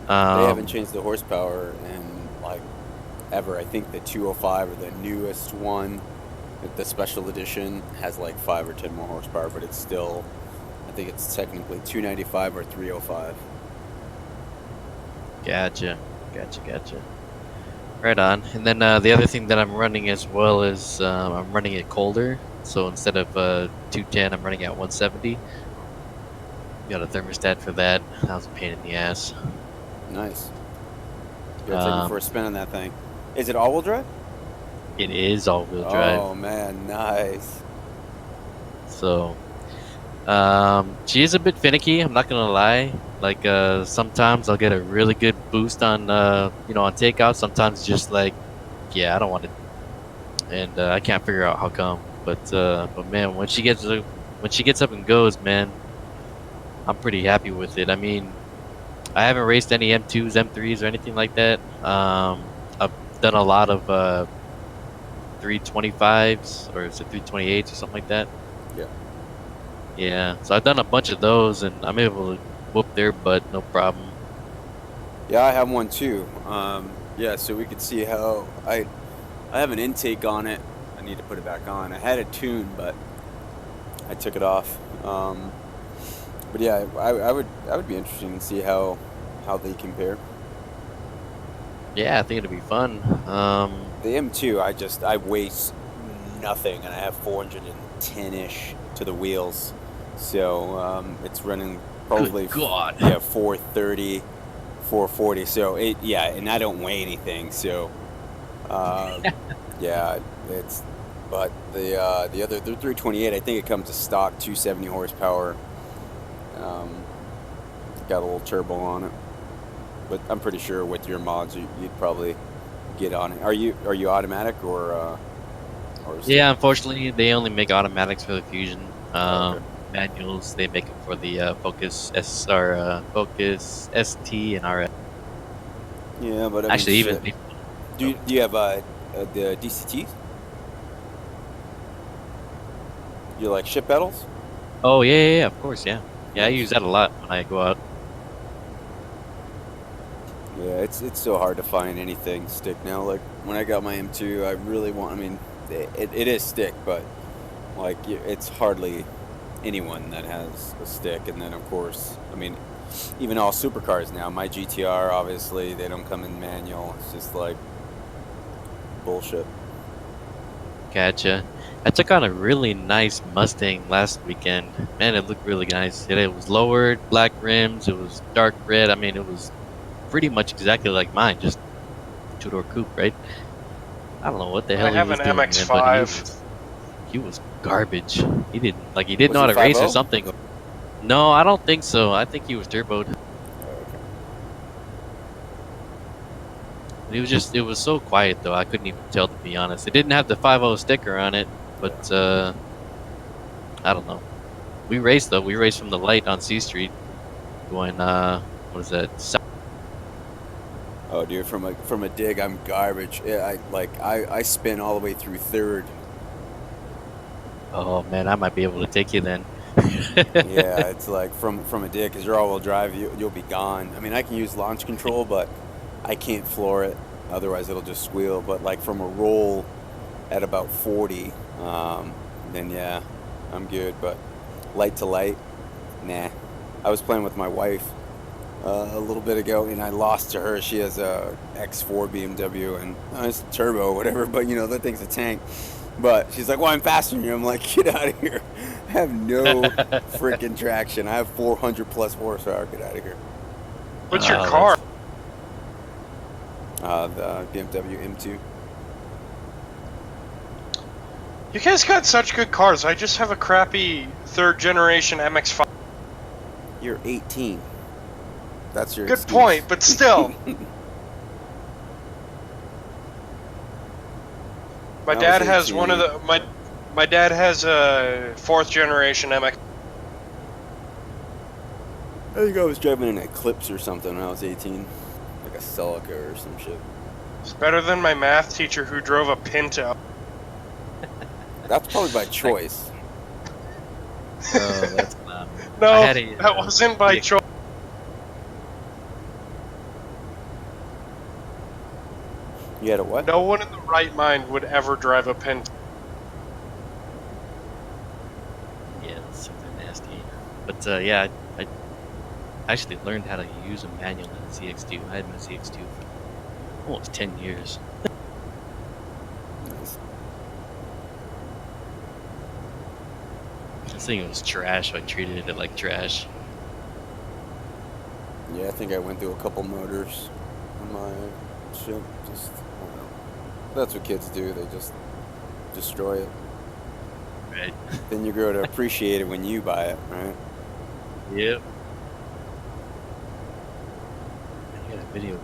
They haven't changed the horsepower in like ever. I think the 205 or the newest one, the special edition, has like 5 or 10 more horsepower, but it's still, I think it's technically 295 or 305. Gotcha. Right on. And then the other thing that I'm running as well is I'm running it colder. So instead of 210, I'm running at 170. Got a thermostat for that. That was a pain in the ass. Nice. Gotta take you for a spin on that thing. Is it all-wheel drive? It is all-wheel drive. Oh man, nice. So, she is a bit finicky. I'm not gonna lie. Like sometimes I'll get a really good boost on on takeout. Sometimes just like, yeah, I don't want it, and I can't figure out how come. But man, when she gets up and goes, man, I'm pretty happy with it. I mean, I haven't raced any M2s, M3s, or anything like that. I've done a lot of 325s, or is it 328s or something like that? Yeah. Yeah, so I've done a bunch of those, and I'm able to whoop their butt, no problem. Yeah, I have one too. Yeah, so we could see how I have an intake on it. I need to put it back on. I had it tuned, but I took it off. But yeah, I would be interested to see how they Yeah, I think it'll be fun. The M2, I waste nothing, and I have 410-ish to the wheels, so it's running probably Good God. 430, 440. So and I don't weigh anything, so yeah, it's. But the other, the 328, I think it comes to stock 270 horsepower. Got a little turbo on it, but I'm pretty sure with your mods you'd probably get on it. Are you automatic or Yeah, unfortunately they only make automatics for the Fusion. Okay. Manuals they make them for the Focus Focus ST and RS. Yeah, but I mean, Actually, shit. even Do you have the DCTs? You like ship pedals? oh yeah, of course, yeah. I use that a lot when I go out. Yeah, it's so hard to find anything stick now. Like when I got my M2, I really want. I mean, it is stick, but like it's hardly anyone that has a stick. And then of course, I mean, even all supercars now. My GTR, obviously, they don't come in manual. It's just like bullshit. Gotcha. I took on a really nice Mustang last weekend. Man, it looked really nice. It was lowered, black rims. It was dark red. I mean, it was pretty much exactly like mine, just two-door coupe, right? I don't know what the hell I have he was an doing, man, MX-5. but he was garbage. He didn't know how to he race or 5.0? something. No, I don't think so. I think he was turboed. It was so quiet though. I couldn't even tell, to be honest. It didn't have the 5.0 sticker on it, but I don't know. We raced though. We raced from the light on C Street, going what is that? South. Oh, dude, from a dig, I'm garbage. Yeah, I spin all the way through third. Oh man, I might be able to take you then. Yeah, it's like from a dig, because you're all-wheel drive, you'll be gone. I mean, I can use launch control, but I can't floor it. Otherwise, it'll just squeal. But like from a roll, at about 40, then yeah, I'm good. But light to light, nah. I was playing with my wife a little bit ago, and I lost to her. She has a X4 BMW, and it's turbo, whatever, but you know, that thing's a tank. But she's like, well, I'm faster than you. I'm like, get out of here. I have no freaking traction. I have 400 plus horsepower. Get out of here. What's your car? The BMW M2. You guys got such good cars. I just have a crappy third generation MX-5. You're 18. That's your good excuse. point, but still. My dad has one of the my dad has a 4th generation MX. I think I was driving an Eclipse or something when I was 18, like a Celica or some shit. It's better than my math teacher who drove a Pinto. That's probably by choice. Oh, that's not. No, that wasn't by choice. You had a what? No one in the right mind would ever drive a Pinto. Yeah, that's super nasty. But yeah, I actually learned how to use a manual in the ZX2. I had my ZX2 for almost 10 years. Nice. This thing was trash, so I treated it like trash. Yeah, I think I went through a couple motors on my ship. Just, I don't know. That's what kids do. They just destroy it. Right. Then you grow to appreciate it when you buy it, right? Yep. I got a video.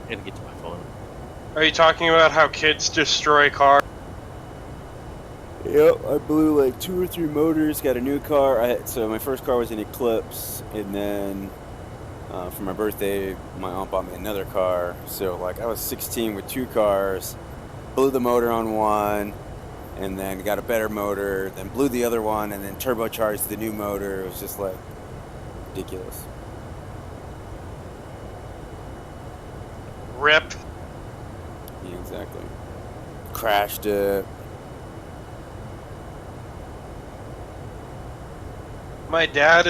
I gotta get to my phone. Are you talking about how kids destroy cars? Yep, I blew like 2 or 3 motors, got a new car. So my first car was an Eclipse, and then for my birthday, my aunt bought me another car. So like I was 16 with 2 cars, blew the motor on one, and then got a better motor, then blew the other one, and then turbocharged the new motor. It was just like ridiculous. Rip. Yeah, exactly. Crashed it. My dad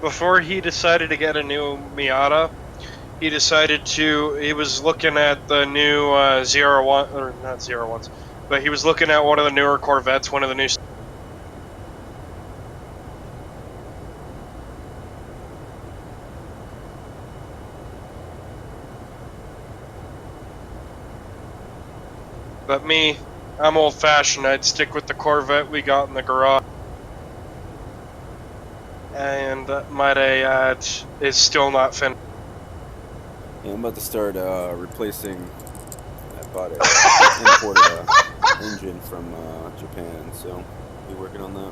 before he decided to get a new Miata, he was looking at the new not 01s, but he was looking at one of the newer Corvettes, one of the new. But me, I'm old-fashioned. I'd stick with the Corvette we got in the garage. And might I add, is still not finished. Yeah, I'm about to start replacing. I bought it, imported an engine from Japan, so I'll be working on that.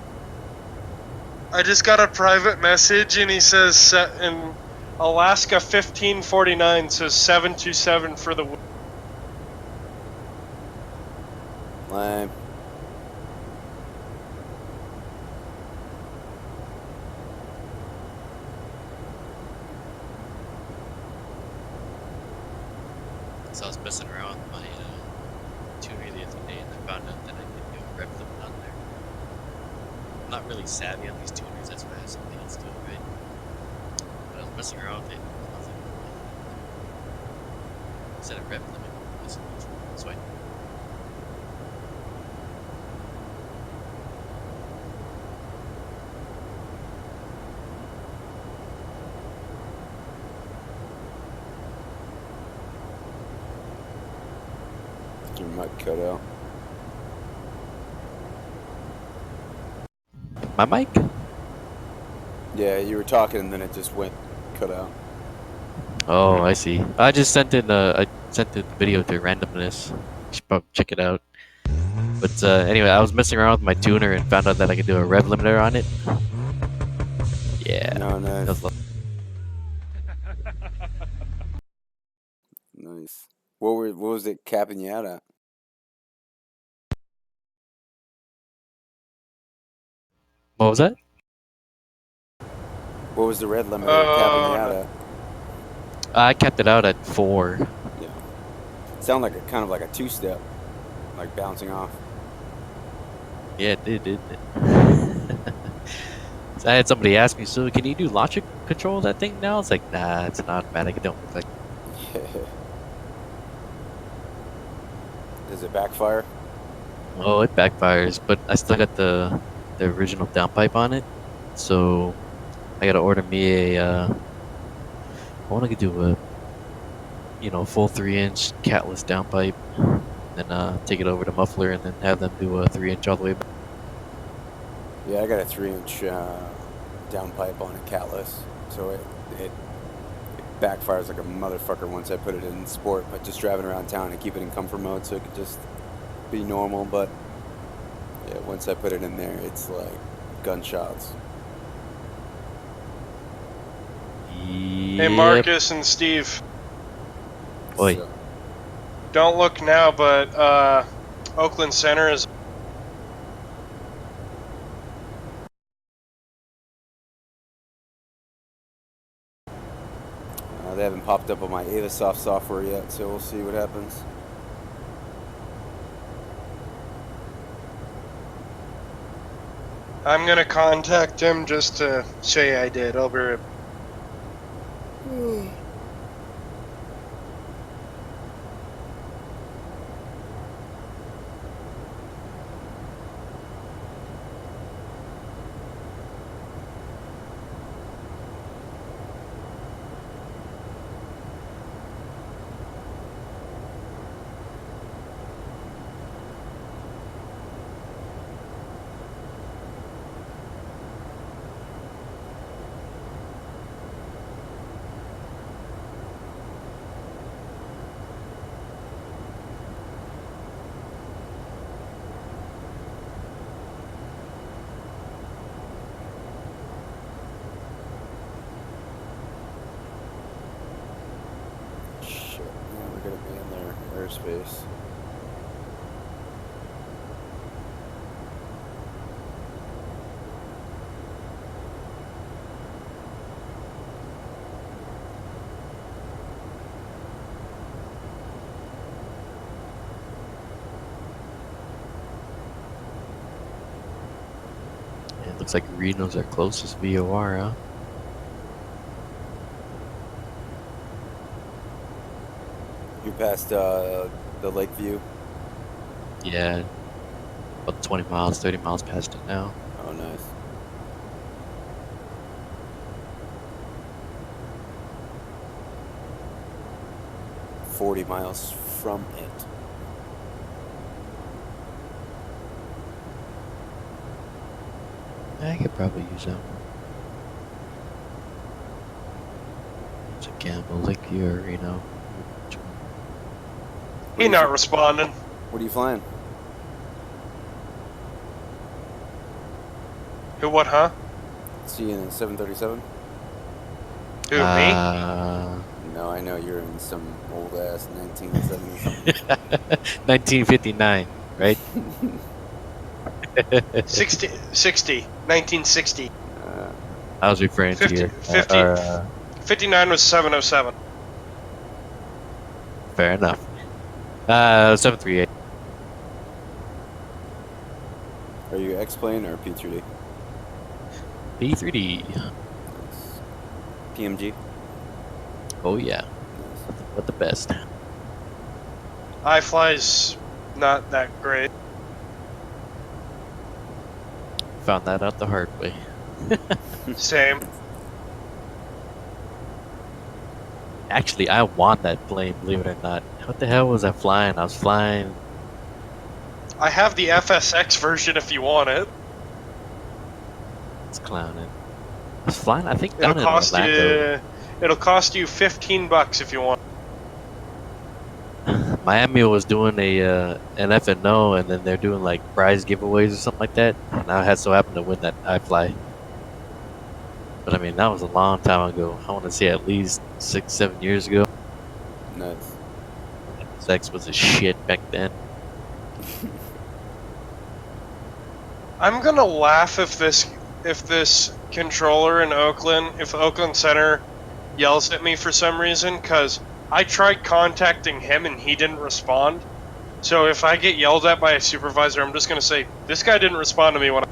I just got a private message, and he says in Alaska 1549 says 727 for the. Lame. So I was messing around with my tuner the other day, and I found out that I could do a rev limit on there. I'm not really savvy on these tuners, that's why I have something else to do, right? But I was messing around with it, and I was like, set a rev limit, so I Your mic cut out. My mic? Yeah, you were talking and then it just went cut out. Oh, I see. I just sent in the video to randomness. You should probably check it out. But anyway, I was messing around with my tuner and found out that I could do a rev limiter on it. Yeah. No, nice. That was Nice. What was it capping you out at? What was that? What was the red limiter capping you out at? I capped it out at 4. Yeah. Sound like a kind of like a two-step, like bouncing off. Yeah, it did, didn't it? So I had somebody ask me, so can you do logic control that thing now? It's like, nah, it's an automatic. It don't look like. Does it backfire? Oh, it backfires, but I still got the original downpipe on it, so I gotta order me a. I want to do a, full 3-inch catless downpipe, then take it over to muffler, and then have them do a 3-inch all the way back. Yeah, I got a 3-inch downpipe on a catless, so it backfires like a motherfucker once I put it in sport. But just driving around town and keep it in comfort mode, so it could just be normal. But yeah, once I put it in there, it's like gunshots. Hey, Marcus and Steve. Oi. So, Don't look now, but Oakland Center is. they haven't popped up on my AVASoft software yet, so we'll see what happens. I'm gonna contact him just to say I did. I'll be right. Shit, yeah, we're gonna be in their airspace. It looks like Reno's our closest VOR, huh? You passed the Lakeview? Yeah, about 20 miles, 30 miles past it now. Oh, nice. $40 miles from it. I could probably use that one. It's a gamble, like you or Reno. He not responding. What are you flying? Who? What? Huh? See you in a 737? Who? Me? No, I know you're in some old ass 1970 something. 1959, right? 1960. I was referring 50, to your 59 was 707. fair enough. 738. Are you X-Plane or P3D? P3D. Nice. PMG? Oh yeah. Nice. What the best? iFly's not that great. Found that out the hard way. Same. Actually, I want that plane, believe it or not. What the hell was I flying? I was flying. I have the FSX version if you want it. It's clowning. I was flying, I think, down It'll in cost Orlando. you. It'll cost you $15 if you want. Miami was doing an F&O, and then they're doing like prize giveaways or something like that. And I had so happened to win that iFly. But I mean, that was a long time ago. I want to say at least 6-7 years ago. Nice. Sex was a shit back then. I'm gonna laugh if this controller in Oakland, if Oakland Center yells at me for some reason, because I tried contacting him and he didn't respond. So if I get yelled at by a supervisor, I'm just gonna say, this guy didn't respond to me when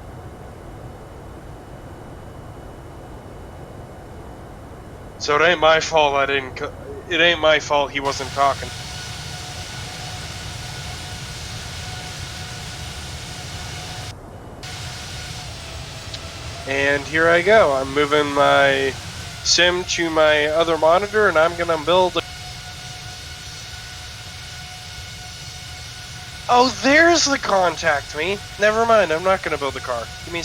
So it ain't my fault I didn't... It ain't my fault he wasn't talking. And here I go. I'm moving my sim to my other monitor and I'm gonna build... Oh, there's the contact me. Never mind, I'm not gonna build the car. Give me...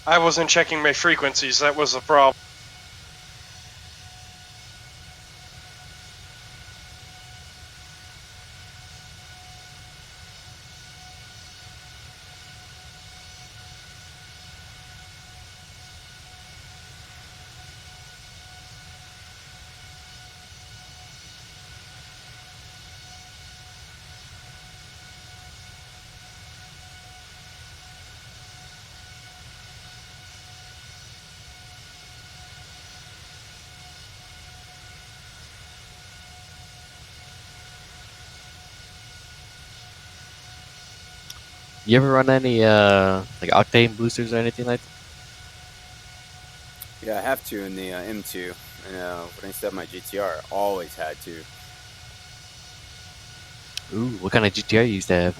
I wasn't checking my frequencies, that was the problem. You ever run any like octane boosters or anything like that? Yeah, I have to in the M2. And when I used to have my GTR, I always had to. Ooh, what kind of GTR you used to have?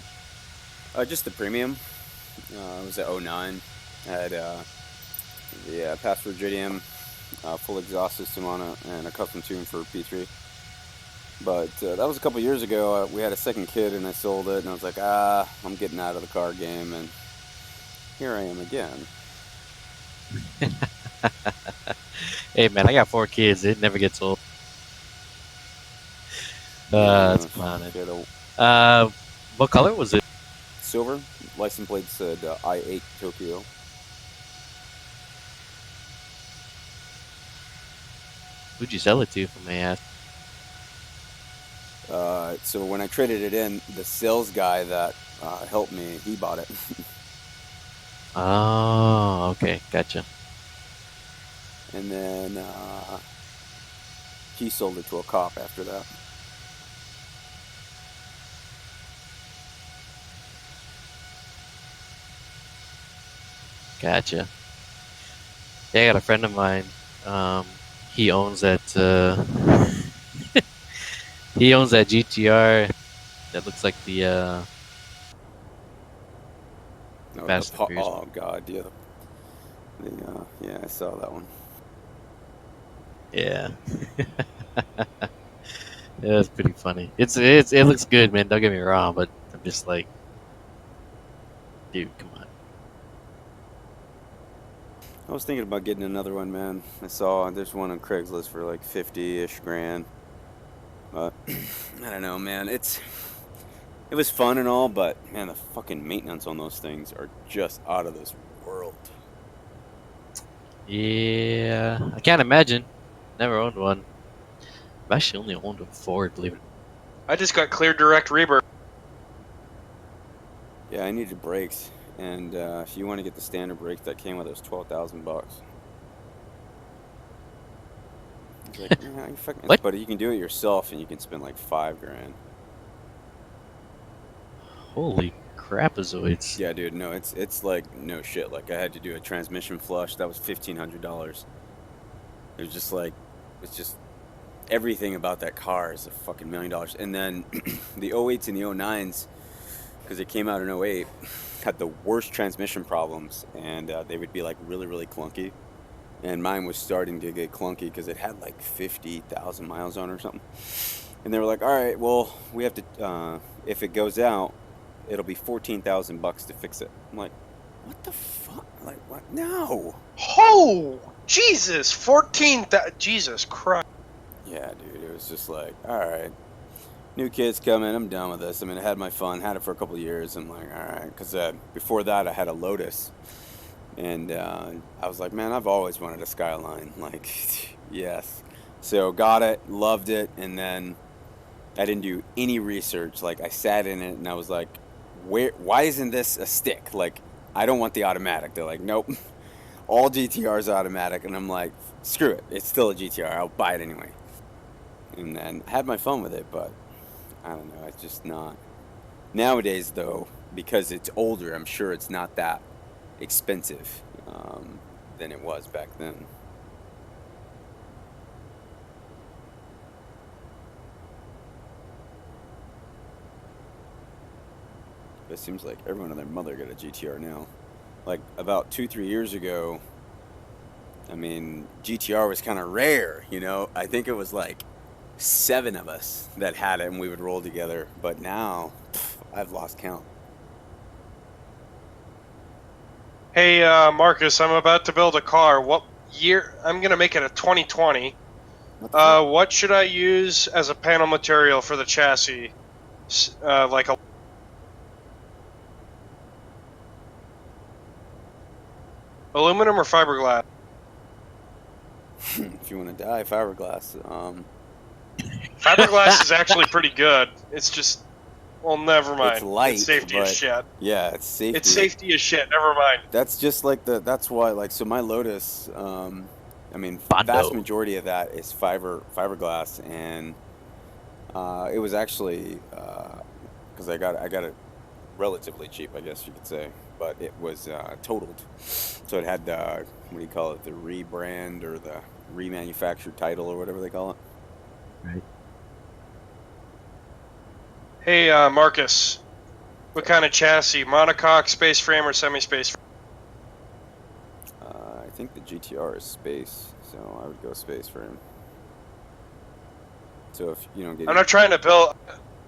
Just the premium. It was at 09. I had the Password JDM full exhaust system on it and a custom tune for P3. But that was a couple years ago. We had a second kid and I sold it, and I was like, I'm getting out of the car game, and here I am again. Hey man, I got 4 kids. It never gets old. That's fine. What color was it? Silver. License plate said I-8 Tokyo. Who'd you sell it to, if I may ask? So when I traded it in, the sales guy that helped me, he bought it. Oh, okay, gotcha. And then he sold it to a cop after that. Gotcha. Yeah, I got a friend of mine. He owns that. He owns that GTR that looks like the. Oh God, yeah. Yeah, I saw that one. Yeah. Yeah, it's pretty funny. It looks good, man. Don't get me wrong, but I'm just like, dude, come on. I was thinking about getting another one, man. I saw there's one on Craigslist for like 50-ish grand. But I don't know, man. It was fun and all, but man, the fucking maintenance on those things are just out of this world. Yeah, I can't imagine. Never owned one. I've actually only owned a Ford, believe it. I just got clear direct rebirth. Yeah, I needed brakes, and if you want to get the standard brakes that came with it, it was $12,000. He's like, yeah, you fucking, What? but you can do it yourself, and you can spend like $5,000. Holy crapazoids. Yeah, dude. No, it's like no shit. Like I had to do a transmission flush. That was $1,500. It was just like, it's just everything about that car is a fucking $1 million. And then the 08s and the 09s, because it came out in 08, had the worst transmission problems, and they would be like really, really clunky. And mine was starting to get clunky because it had like 50,000 miles on it or something. And they were like, all right, well, we have to, if it goes out, it'll be $14,000 to fix it. I'm like, what the fuck? Like, what? No. Oh, Jesus, 14. Jesus Christ. Yeah, dude, it was just like, all right, new kids coming, I'm done with this. I mean, I had my fun, had it for a couple of years. I'm like, all right, because before that, I had a Lotus. And I was like, man, I've always wanted a Skyline. Like, yes. So got it, loved it, and then I didn't do any research. Like, I sat in it, and I was like, why isn't this a stick? Like, I don't want the automatic. They're like, nope, all GTR's automatic. And I'm like, screw it, it's still a GTR. I'll buy it anyway. And then I had my fun with it, but I don't know, it's just not. Nowadays, though, because it's older, I'm sure it's not that expensive than it was back then. It seems like everyone and their mother got a GTR now. Like about 2-3 years ago, I mean, GTR was kind of rare, you know. I think it was like 7 of us that had it and we would roll together. But now, I've lost count. Hey, Marcus, I'm about to build a car. What year? I'm going to make it a 2020. What should I use as a panel material for the chassis? Like a... Aluminum or fiberglass? If you want to die, fiberglass. Fiberglass is actually pretty good. It's just... Well, never mind. It's light, It's safety but as shit. Yeah, it's safety. It's safety as shit. Never mind. That's just like that's why, like, so my Lotus, I mean, Bondo. vast majority of that is fiberglass, and it was actually because I got it relatively cheap, I guess you could say, but it was totaled, so it had the, what do you call it, the rebrand or the remanufactured title or whatever they call it. Right. Hey, Marcus. What kind of chassis? Monocoque, space frame, or semi-space frame? I think the GTR is space, so I would go space frame. So if you don't get... I'm not trying to build...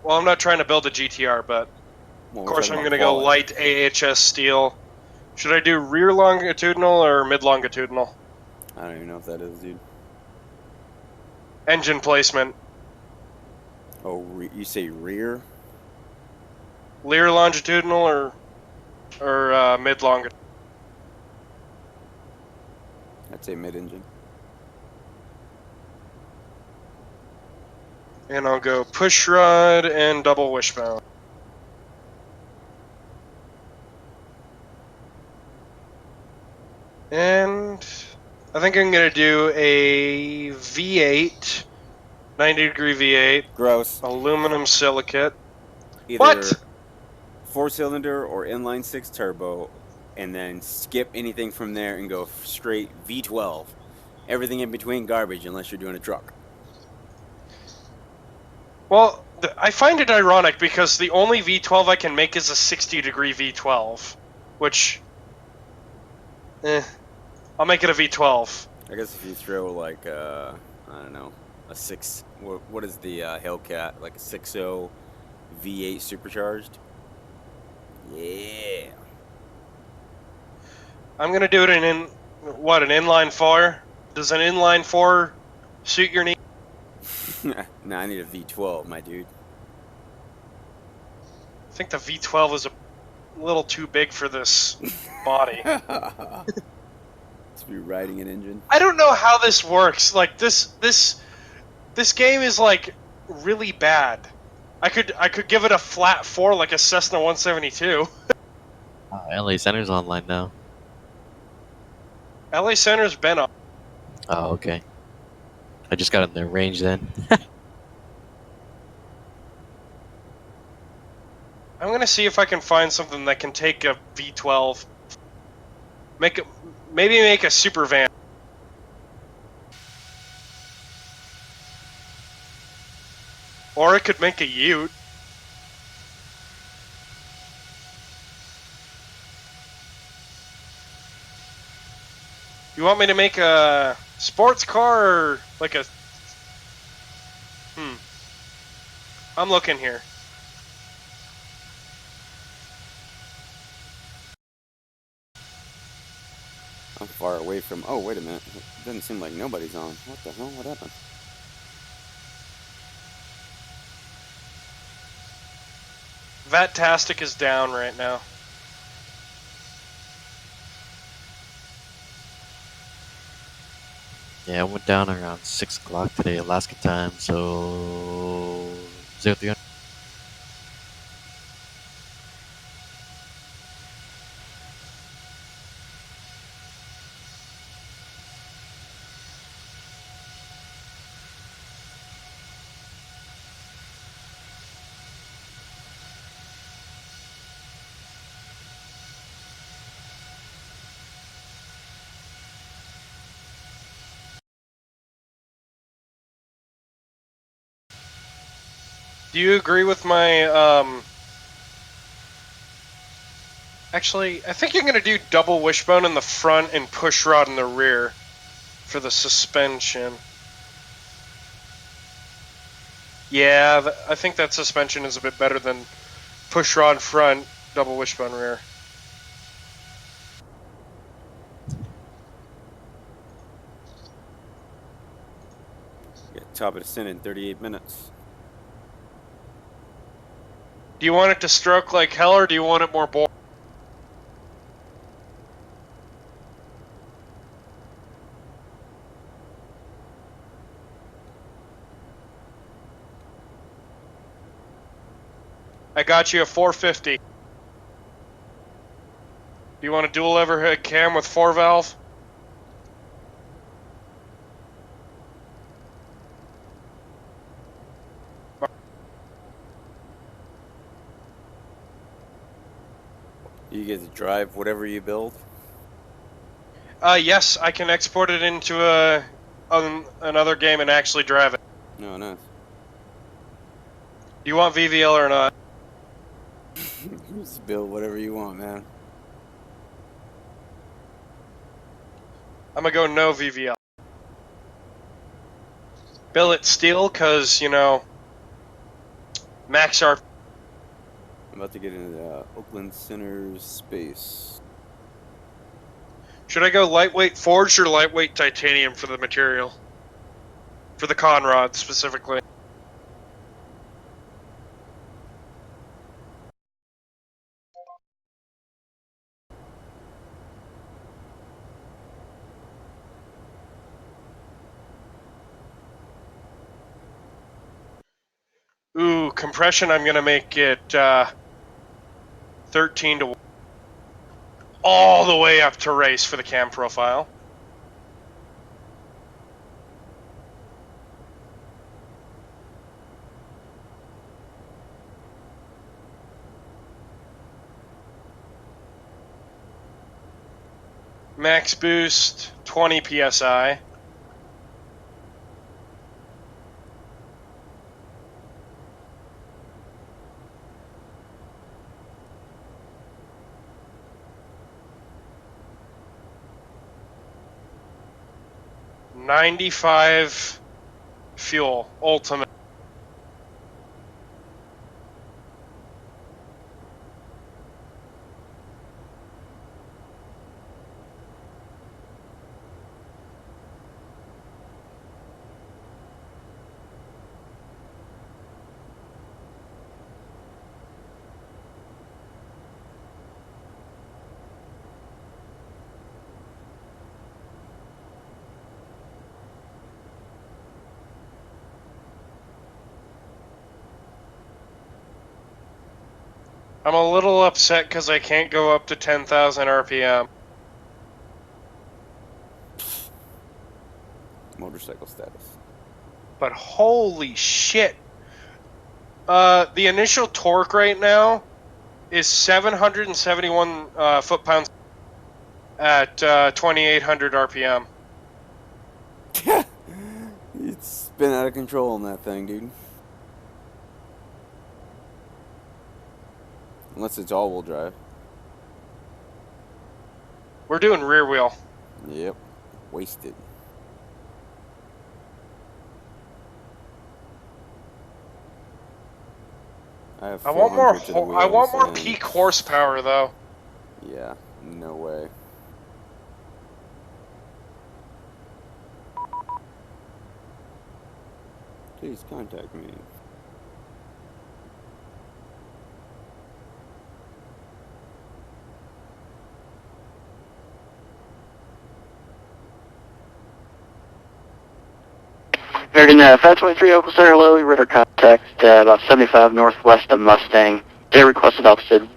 Well, I'm not trying to build a GTR, but... Well, of course I'm going to go light AHS steel. Should I do rear longitudinal or mid longitudinal? I don't even know if that is, dude. Engine placement. Oh, you say rear? Rear longitudinal or mid longitudinal? I'd say mid-engine. And I'll go push rod and double wishbone. And I think I'm going to do a V8, 90-degree V8. Gross. Aluminum silicate. Either What? 4-cylinder or inline-6 turbo, and then skip anything from there and go straight V12. Everything in between garbage unless you're doing a truck. Well, I find it ironic because the only V12 I can make is a 60-degree V12, which... I'll make it a V12. I guess if you throw like, I don't know, a 6... What is the Hellcat? Like a 6.0 V8 supercharged? Yeah. I'm going to do it in, an inline 4? Does an inline 4 suit your needs? Nah, I need a V12, my dude. I think the V12 is a little too big for this body. To be riding an engine. I don't know how this works. Like this game is like really bad. I could give it a flat 4 like a Cessna 172. LA Center's online now. LA Center's been up. Oh, okay. I just got in their range then. I'm gonna see if I can find something that can take a V12, maybe make a super van, or it could make a Ute. You want me to make a sports car or like a? I'm looking here. I'm far away from. Oh, wait a minute. It doesn't seem like nobody's on. What the hell? What happened? VATtastic is down right now. Yeah, I went down around 6 o'clock today, Alaska time, so 0300. Do you agree with my, Actually, I think you're going to do double wishbone in the front and push rod in the rear for the suspension. Yeah, I think that suspension is a bit better than push rod front, double wishbone rear. Yeah, top of descent in 38 minutes. Do you want it to stroke like hell, or do you want it more boring? I got you a 450. Do you want a dual overhead cam with 4-valve? You get to drive whatever you build? Yes, I can export it into another game and actually drive it. No, no. Do you want VVL or not? Just build whatever you want, man. I'm gonna go no VVL. Billet steel, cause, you know, max R. I'm about to get into Oakland Center's space. Should I go lightweight forged or lightweight titanium for the material? For the conrod, specifically. Ooh, compression, I'm gonna make it 13 to 1. All the way up to race for the cam profile. Max boost, 20 PSI. $95 fuel, ultimate. I'm a little upset because I can't go up to 10,000 RPM. Motorcycle status. but holy shit. The initial torque right now is 771 foot-pounds at 2,800 RPM. It's been out of control on that thing, dude. Unless it's all-wheel drive. We're doing rear wheel. Yep. Wasted. I want more. 400 to the I want wheels more and- peak horsepower, though. Yeah, no way. Please contact me. American 523 Oakland Center, hello, river contact about 75 northwest of Mustang. They requested altitude.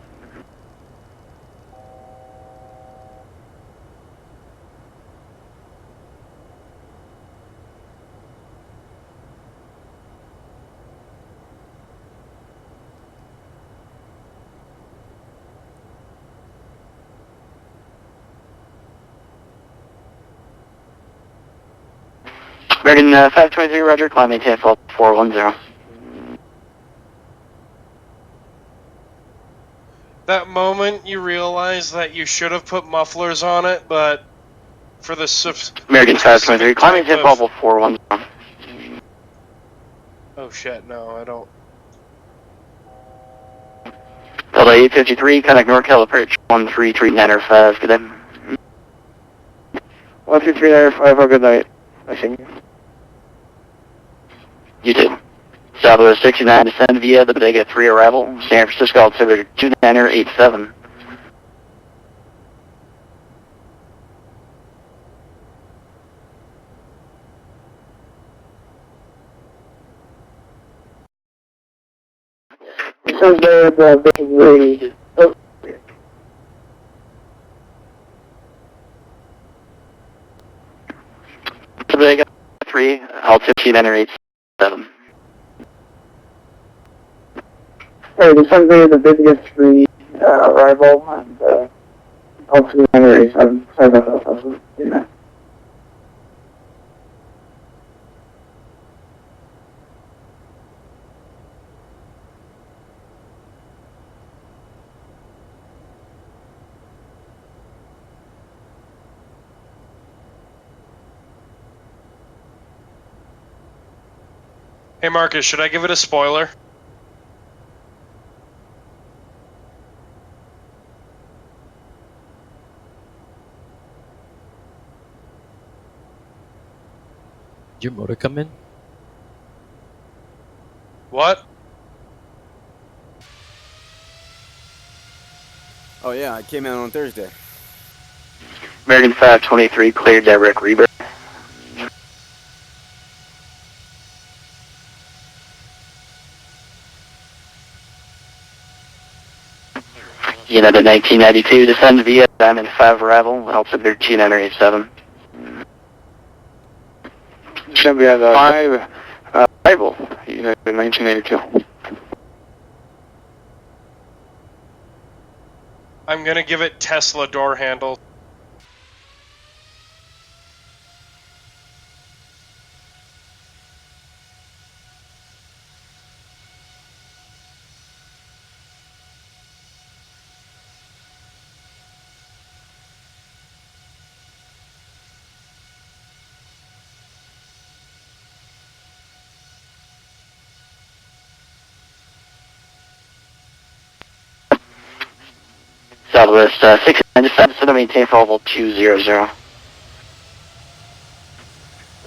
American 523, roger, climb maintain fault 410. That moment you realize that you should have put mufflers on it, but for the American 523, climb maintain fault 410. Oh shit, no, I don't. Delta 853, contact NorCal approach 13395, good day. 13395, have a good night. I think. You too. Southwest 69 descend via the Bodega 3 arrival, San Francisco altimeter 2987. Sounds very oh. Bodega 3, altimeter 2987. Hey, this is the busiest 3 arrival, and altimeter 2987. Sorry about that, I was doing that. Hey Marcus, should I give it a spoiler? Did your motor come in? What? Oh yeah, I came out on Thursday. American 523, clear direct rebirth. United 1992, descend via Diamond 5 arrival, altimeter 2987. Descend via the 5 arrival, United 1982. I'm gonna give it Tesla door handle. Southwest 69 descend, so maintain for level 200.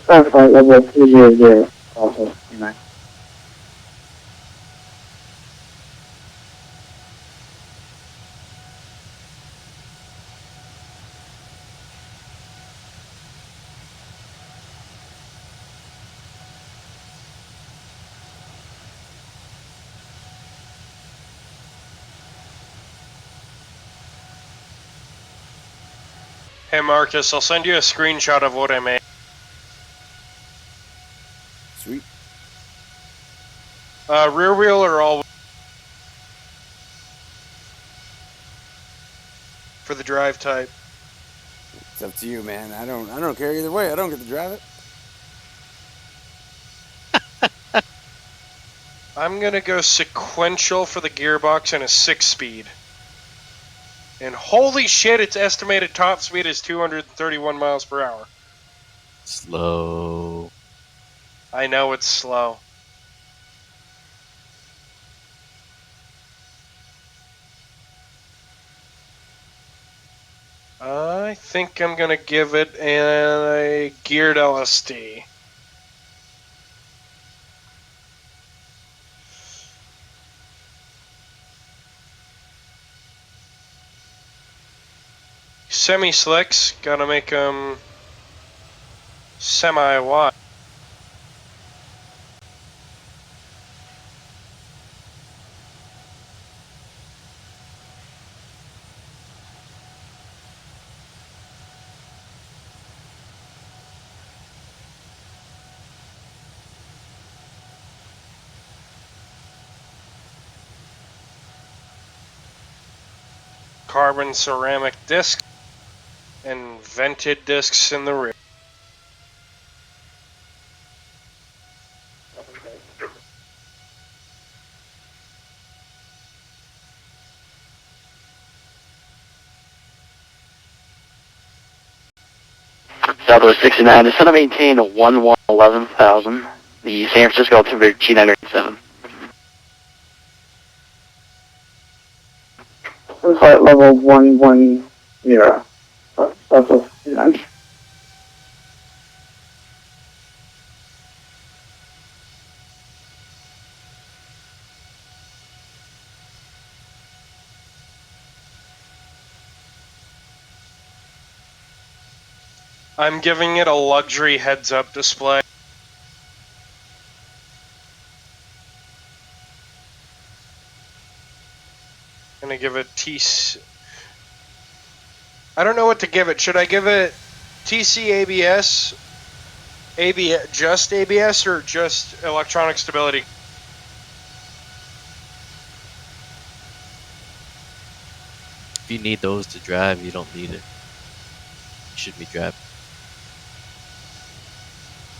Southwest level 200, also 9. Hey Marcus, I'll send you a screenshot of what I made. Sweet. Rear wheel or all for the drive type? It's up to you, man. I don't care either way. I don't get to drive it. I'm gonna go sequential for the gearbox and a 6-speed. And holy shit, its estimated top speed is 231 miles per hour. Slow. I know it's slow. I think I'm gonna give it a geared LSD. Semi-slicks, gotta make them semi-wide. Carbon ceramic disc and vented discs in the rear. Southwest 69, the Center maintain 11,000. The San Francisco altimeter G987. Flight level 110. Southwest 69. I'm giving it a luxury heads-up display. Gonna give it I don't know what to give it. Should I give it TC ABS, just ABS, or just electronic stability? If you need those to drive, you don't need it. You should be driving.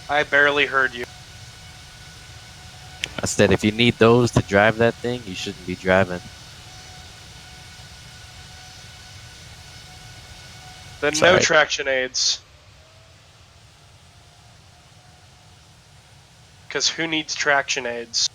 I barely heard you. I said if you need those to drive that thing, you shouldn't be driving. Then Sorry. no traction aids. Because who needs traction aids?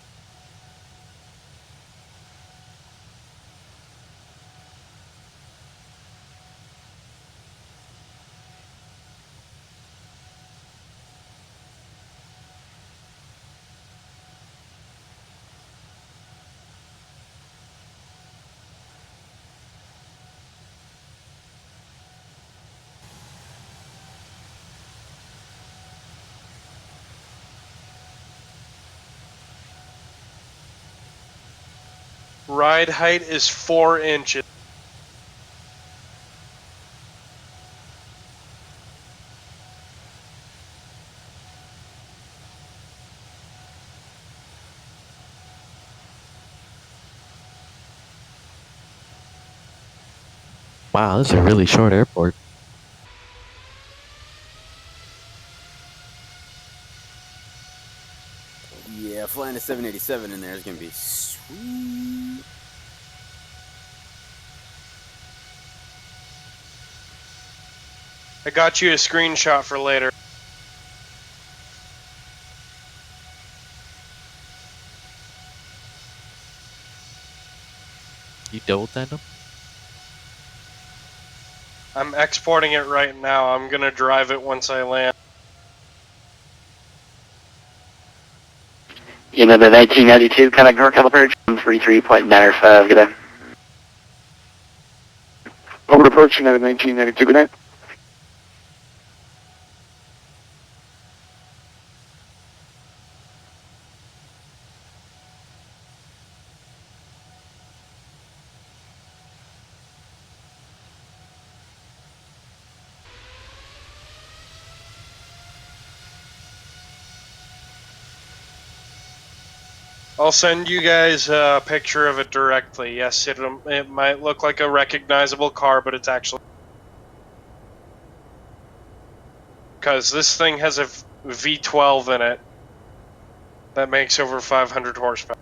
Ride height is 4 inches. Wow, this is a really short airport. Yeah, flying a 787 in there is gonna be sweet. I got you a screenshot for later. You double tandem? I'm exporting it right now. I'm gonna drive it once I land. You know, the 1992 Connect North California 33.905. Good day. Over approach, United 1992. Good night. I'll send you guys a picture of it directly. Yes, it might look like a recognizable car, but it's actually... Because this thing has a V12 in it that makes over 500 horsepower.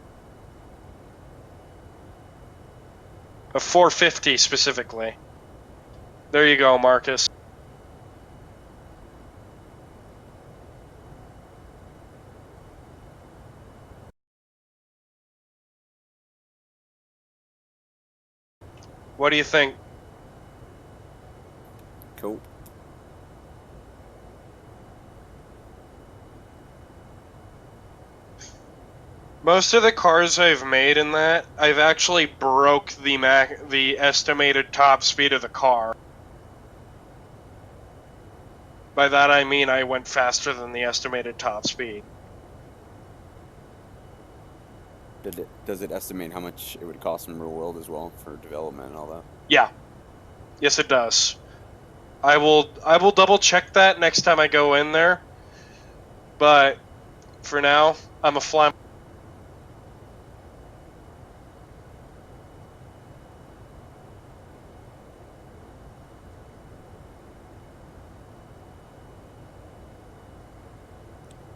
A 450 specifically. There you go, Marcus. What do you think? Cool. Most of the cars I've made in that, I've actually broke the estimated top speed of the car. By that I mean I went faster than the estimated top speed. Does it estimate how much it would cost in real world as well for development and all that? Yeah. Yes, it does. I will double check that next time I go in there. But for now, I'm a fly.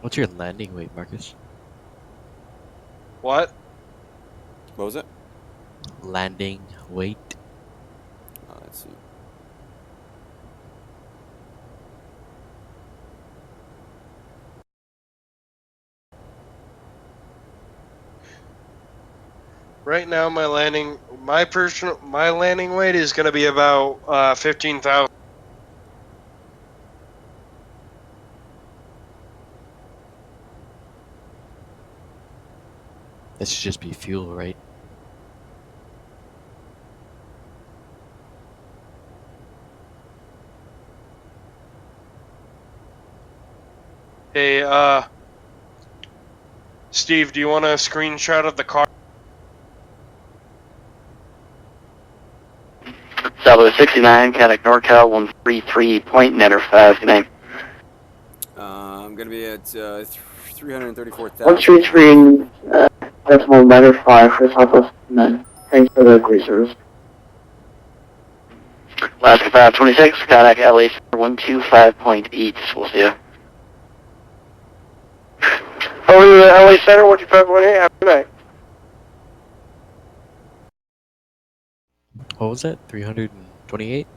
What's your landing weight, Marcus? What? What was it? Landing weight. Let's see. Right now, my landing weight is going to be about 15,000. That should just be fuel, right? Hey, Steve, do you want a screenshot of the car? Southwest 69, contact NorCal 133, point netter 5, good night. I'm going to be at 334,000. 133, decimal netter 5 for Southwest 69. Thanks for the great service. Alaska 526, contact LA 125.8, we'll see ya. Over to the LA Center, 125.8, have a good night. What was that? 328?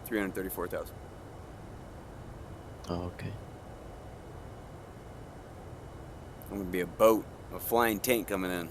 334,000. Oh, okay. I'm going to be a boat, a flying tank coming in.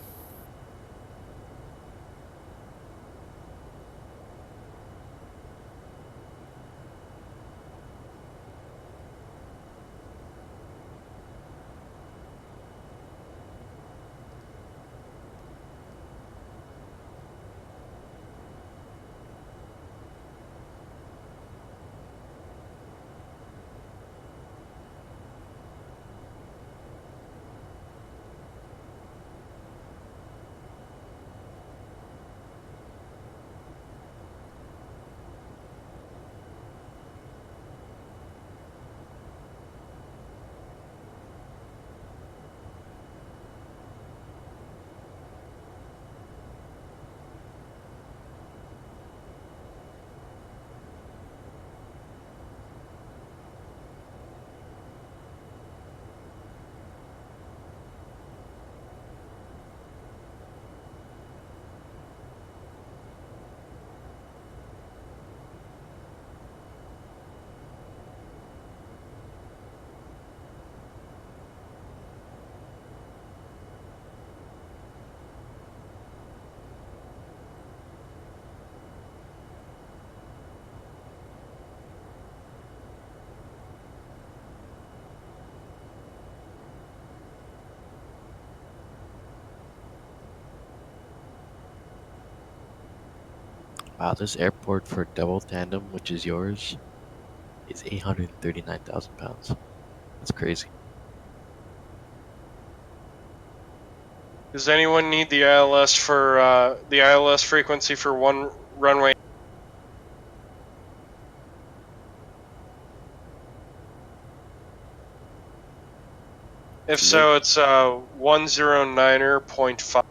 Wow, this airport for double tandem, which is yours, is 839,000 pounds. That's crazy. Does anyone need the ILS for the ILS frequency for one runway? If so, it's 109.5.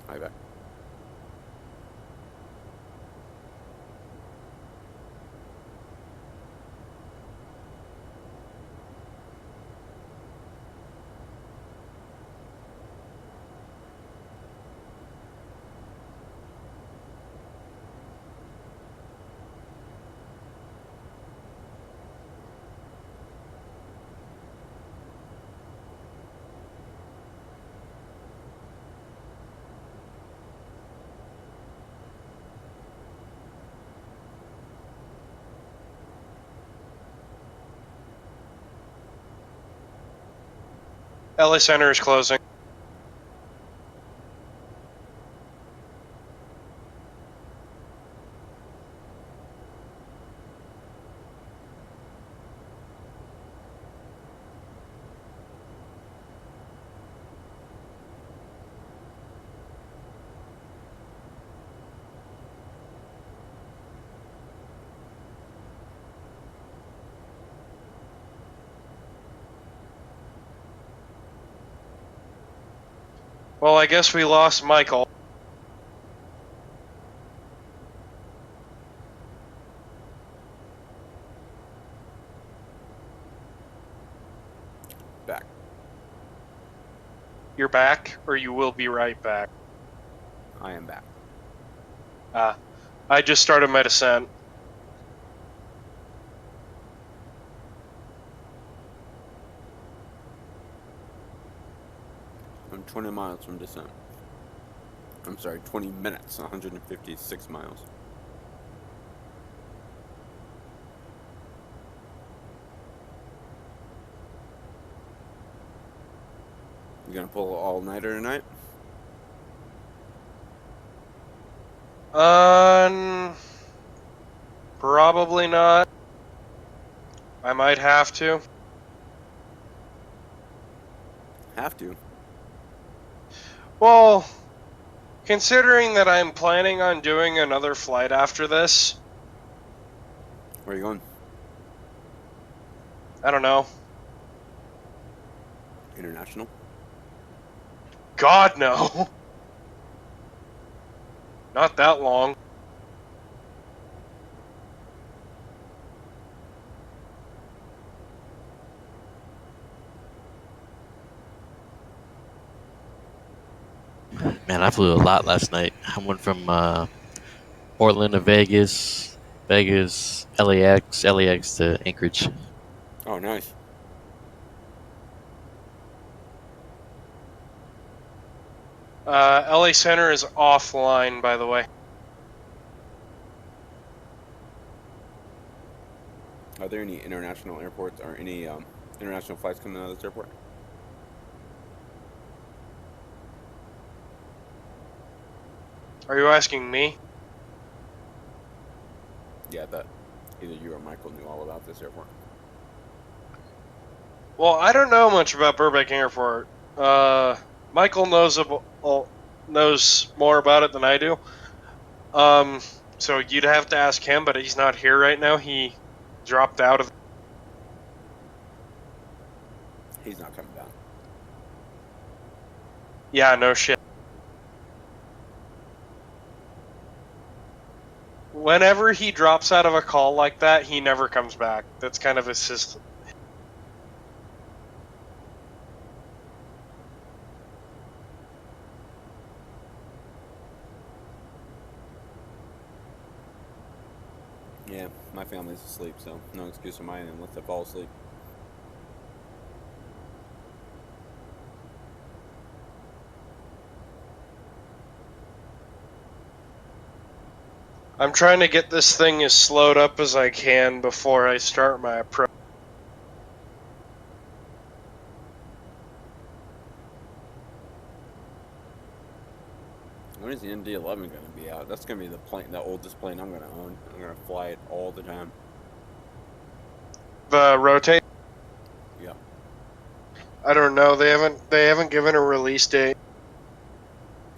Hi back. LA Center is closing. Well, I guess we lost Michael. Back. You're back, or you will be right back. I am back. I just started my descent. I'm 20 miles from descent. I'm sorry, 20 minutes, 156 miles. You gonna pull all-nighter tonight? Probably not. I might have to. Have to. Well, considering that I'm planning on doing another flight after this. Where are you going? I don't know. International? God, no. Not that long. Man, I flew a lot last night. I went from Portland to Vegas, LAX to Anchorage. Oh, nice. LA Center is offline, by the way. Are there any international airports or any international flights coming out of this airport? Are you asking me? Yeah, that either you or Michael knew all about this airport. Well, I don't know much about Burbank Airport. Michael knows more about it than I do. So you'd have to ask him, but he's not here right now. He dropped out of. He's not coming down. Yeah, no shit. Whenever he drops out of a call like that, he never comes back. That's kind of his system. Yeah, my family's asleep, so no excuse on my end unless I fall asleep. I'm trying to get this thing as slowed up as I can before I start my approach. When is the MD-11 going to be out? That's going to be the plane, the oldest plane I'm going to own. I'm going to fly it all the time. The rotate? Yeah. I don't know. They haven't given a release date.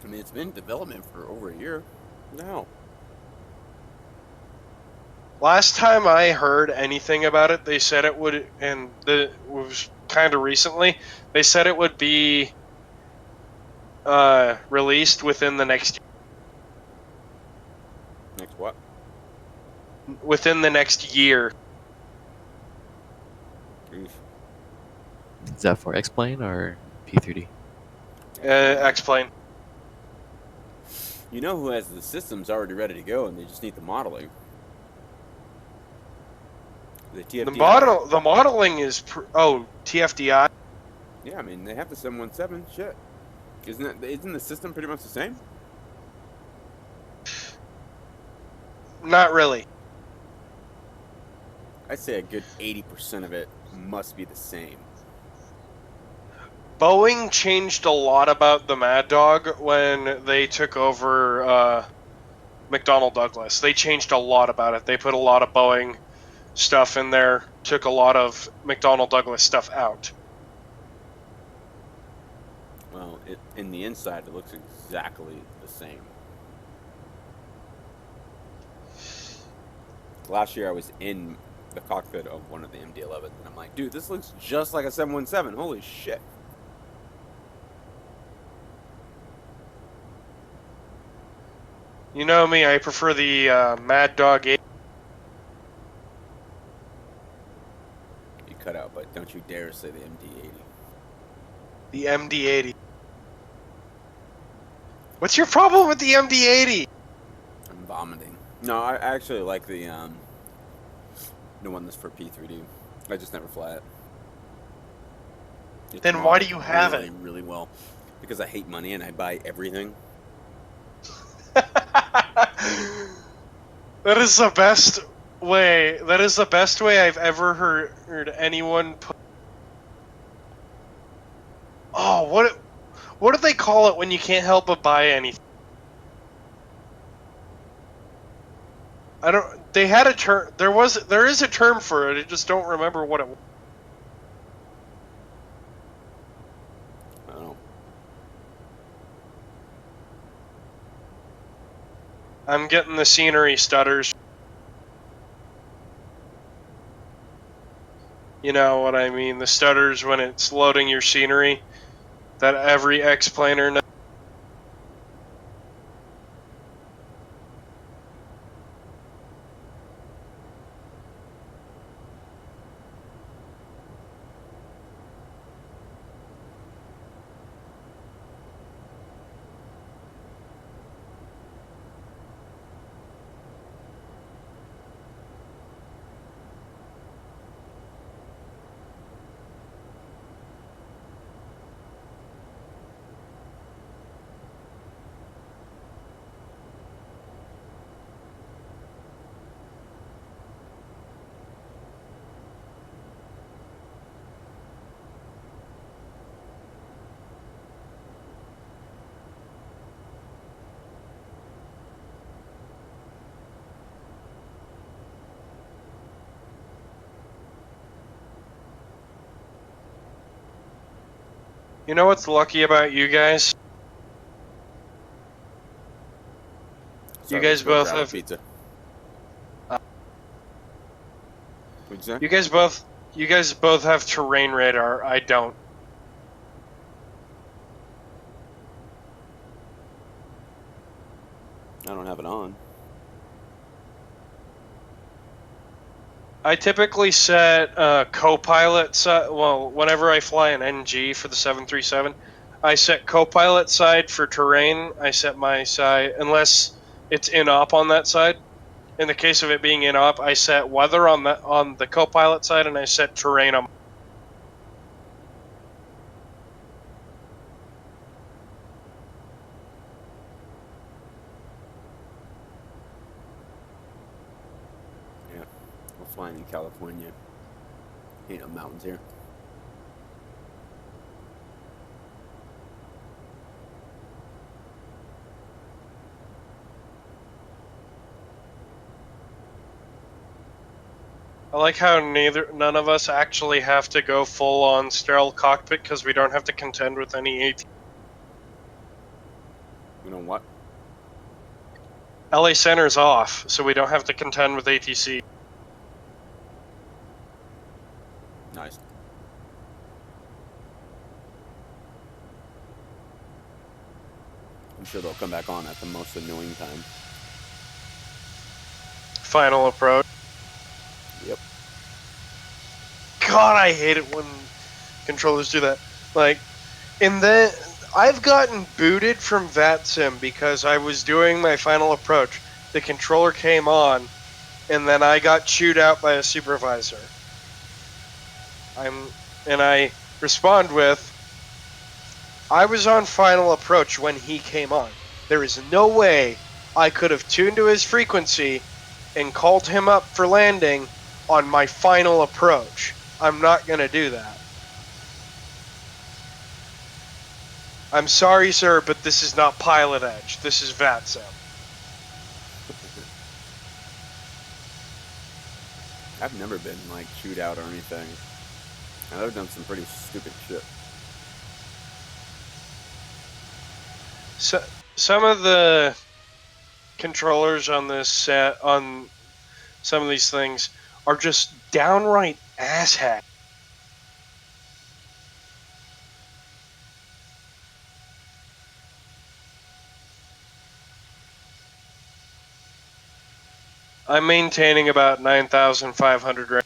I mean, it's been in development for over a year. No. Last time I heard anything about it, they said it would, and it was kind of recently. They said it would be released within the next. Next what? Within the next year. Oof. Is that for X-Plane or P3D? X-Plane. You know who has the systems already ready to go, and they just need the modeling. The TFDI. The modeling is TFDI. Yeah, I mean they have the 717. Shit, isn't the system pretty much the same? Not really. I'd say a good 80% of it must be the same. Boeing changed a lot about the Mad Dog when they took over McDonnell Douglas. They changed a lot about it. They put a lot of Boeing stuff in there, took a lot of McDonnell Douglas stuff out. Well, in the inside, it looks exactly the same. Last year, I was in the cockpit of one of the MD-11s, and I'm like, dude, this looks just like a 717. Holy shit. You know me, I prefer the Mad Dog 8. You cut out, but don't you dare say the MD-80. The MD-80. What's your problem with the MD-80? I'm vomiting. No, I actually like the one that's for P3D. I just never fly it. Then why do you have it? Really well. Because I hate money and I buy everything. That is the best way. That is the best way I've ever heard anyone put. Oh, what do they call it when you can't help but buy anything? I don't. They had a term. There is a term for it. I just don't remember what it was. I don't know. I'm getting the scenery stutters. You know what I mean? The stutters when it's loading your scenery. That every X-planer knows. You know what's lucky about you guys? Sorry, you guys both grab a have pizza. What'd you say? You guys both have terrain radar. I don't. I don't have it on. I typically set co-pilot well, whenever I fly an NG for the 737, I set co-pilot side for terrain. I set my side, unless it's in-op on that side, in the case of it being in op, I set weather on the co-pilot side, and I set terrain on. Yeah, we're flying in California. Ain't no mountains here. I like how none of us actually have to go full on sterile cockpit because we don't have to contend with any AT. You know what? LA Center's off, so we don't have to contend with ATC. Nice. I'm sure they'll come back on at the most annoying time. Final approach. Yep. God, I hate it when controllers do that. Like, I've gotten booted from VATSIM because I was doing my final approach. The controller came on, and then I got chewed out by a supervisor. I respond with, I was on final approach when he came on. There is no way I could have tuned to his frequency and called him up for landing on my final approach. I'm not going to do that. I'm sorry, sir, but this is not Pilot Edge. This is VATSIM. I've never been, like, chewed out or anything. I've done some pretty stupid shit. So, some of the controllers on this set, on some of these things, are just downright asshat. I'm maintaining about 9,500 right.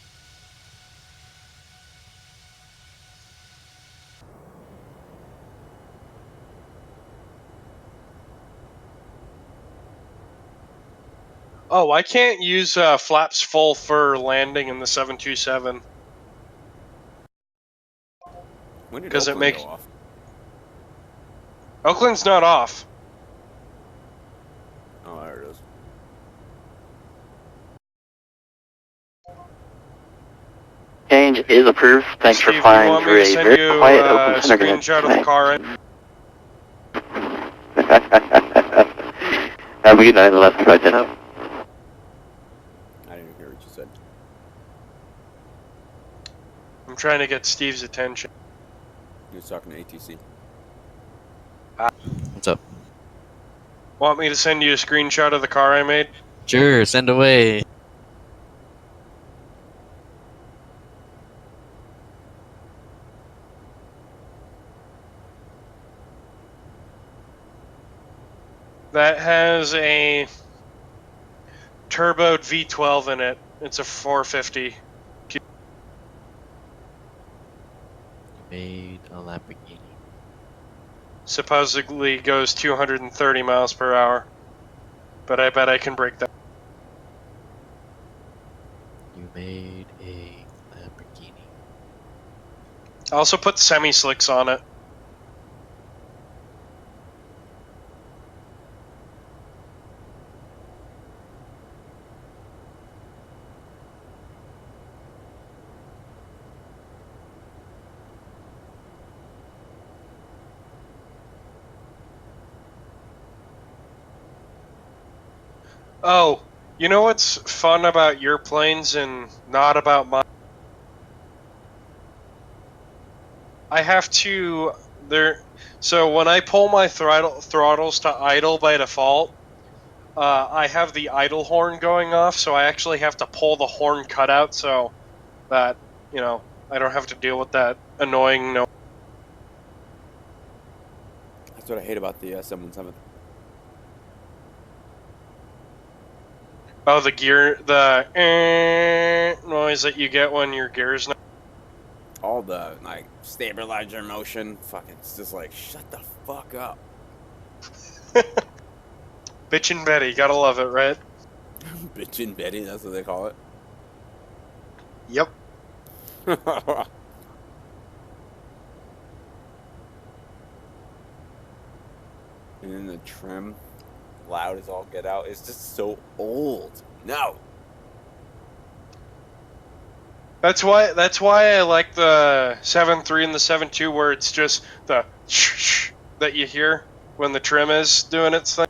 Oh, I can't use flaps full for landing in the 727. When did Because Oakland go off? Oakland's not off. Oh, there it is. Change is approved. Thanks Steve, for flying you want me through to a send very you quiet a Oakland Center tonight. screenshot of the car? Have a good night. Left right then up. I didn't hear what you said. I'm trying to get Steve's attention. He was talking to ATC. What's up? Want me to send you a screenshot of the car I made? Sure, send away. That has a turboed V12 in it. It's a 450. You made a Lamborghini. Supposedly goes 230 miles per hour. But I bet I can break that. You made a Lamborghini. I also put semi-slicks on it. Oh, you know what's fun about your planes and not about mine? I have to so when I pull my throttles to idle by default, I have the idle horn going off, so I actually have to pull the horn cutout so that, you know, I don't have to deal with that annoying noise. That's what I hate about the 717. Oh, the noise that you get when your gear's not. All the, like, stabilizer motion. Fucking, it's just like, shut the fuck up. Bitchin' Betty, gotta love it, right? Bitchin' Betty, that's what they call it. Yep. And then the trim, loud as all get out. It's just so old. No. That's why I like the 7.3 and the 7.2 where it's just the shh that you hear when the trim is doing its thing.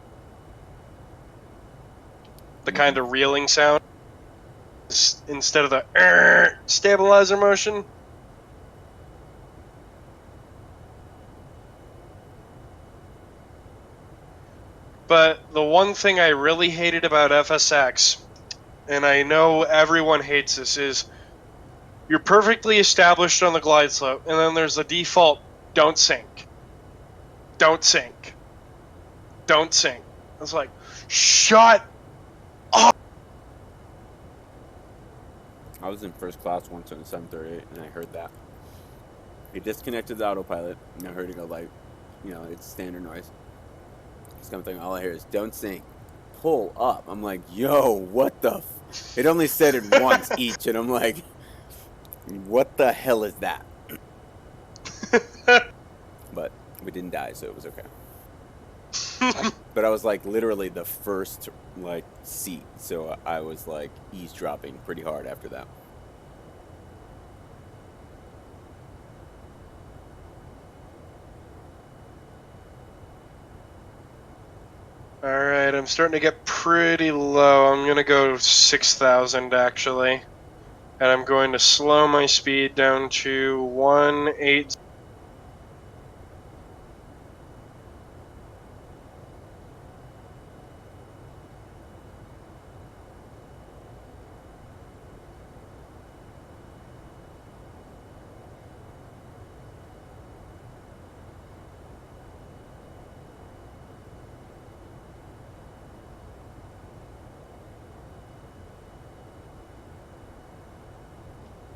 The kind of reeling sound instead of the stabilizer motion. But the one thing I really hated about FSX, and I know everyone hates this, is you're perfectly established on the glide slope, and then there's the default don't sink. Don't sink. Don't sink. It's like, shut up! I was in first class once on a 738, and I heard that. He disconnected the autopilot, and I heard it go like, you know, it's standard noise. Something all I hear is don't sink, pull up. I'm like, yo, what the? It only said it once each, and I'm like, what the hell is that? But we didn't die, so it was okay. But I was like literally the first like seat, so I was like eavesdropping pretty hard after that. Alright, I'm starting to get pretty low. I'm gonna go 6,000 actually. And I'm going to slow my speed down to 180.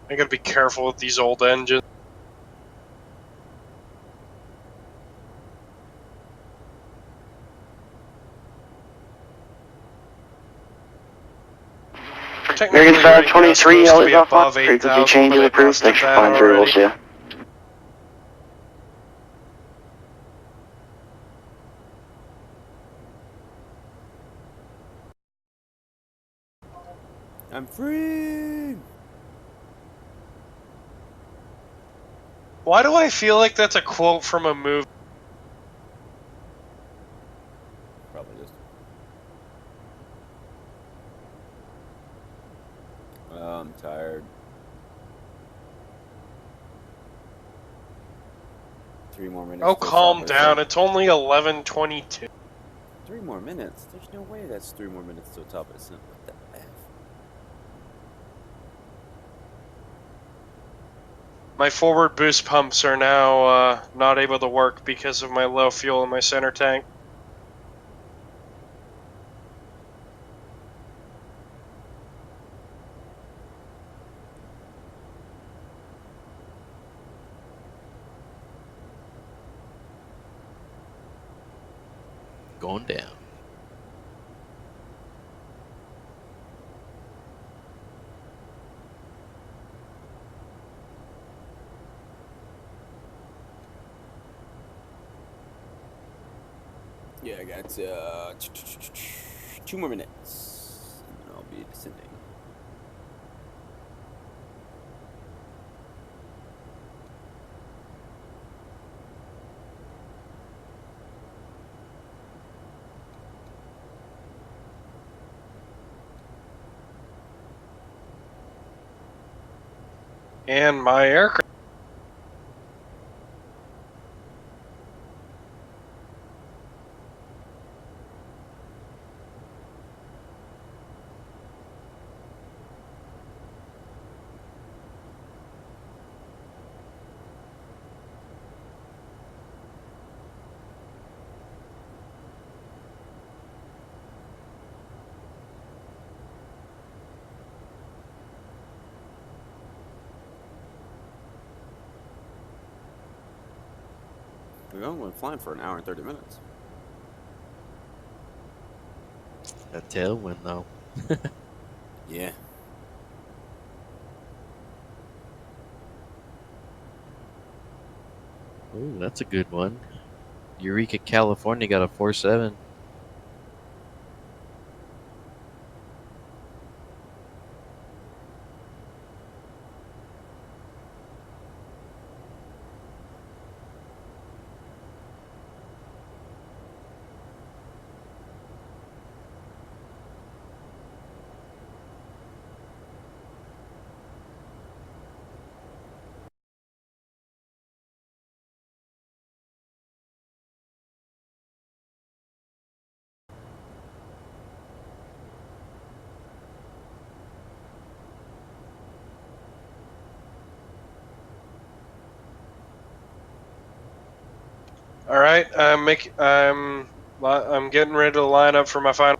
I gotta be careful with these old engines. American 523, always off on. Frequency change is approved. Thanks for flying through. We'll see ya. I'm free! Why do I feel like that's a quote from a movie? Probably just. I'm tired. 3 more minutes. Oh, calm down. It's only 11:22. 3 more minutes? There's no way that's 3 more minutes till top of ascent. What the F? My forward boost pumps are now not able to work because of my low fuel in my center tank. Going down. Yeah, I got 2 more minutes, and I'll be descending. And my aircraft. We've only been flying for an hour and 30 minutes. That tailwind, though. Yeah. Ooh, that's a good one. Eureka, California got a 4.7. All right, I'm getting ready to line up for my final.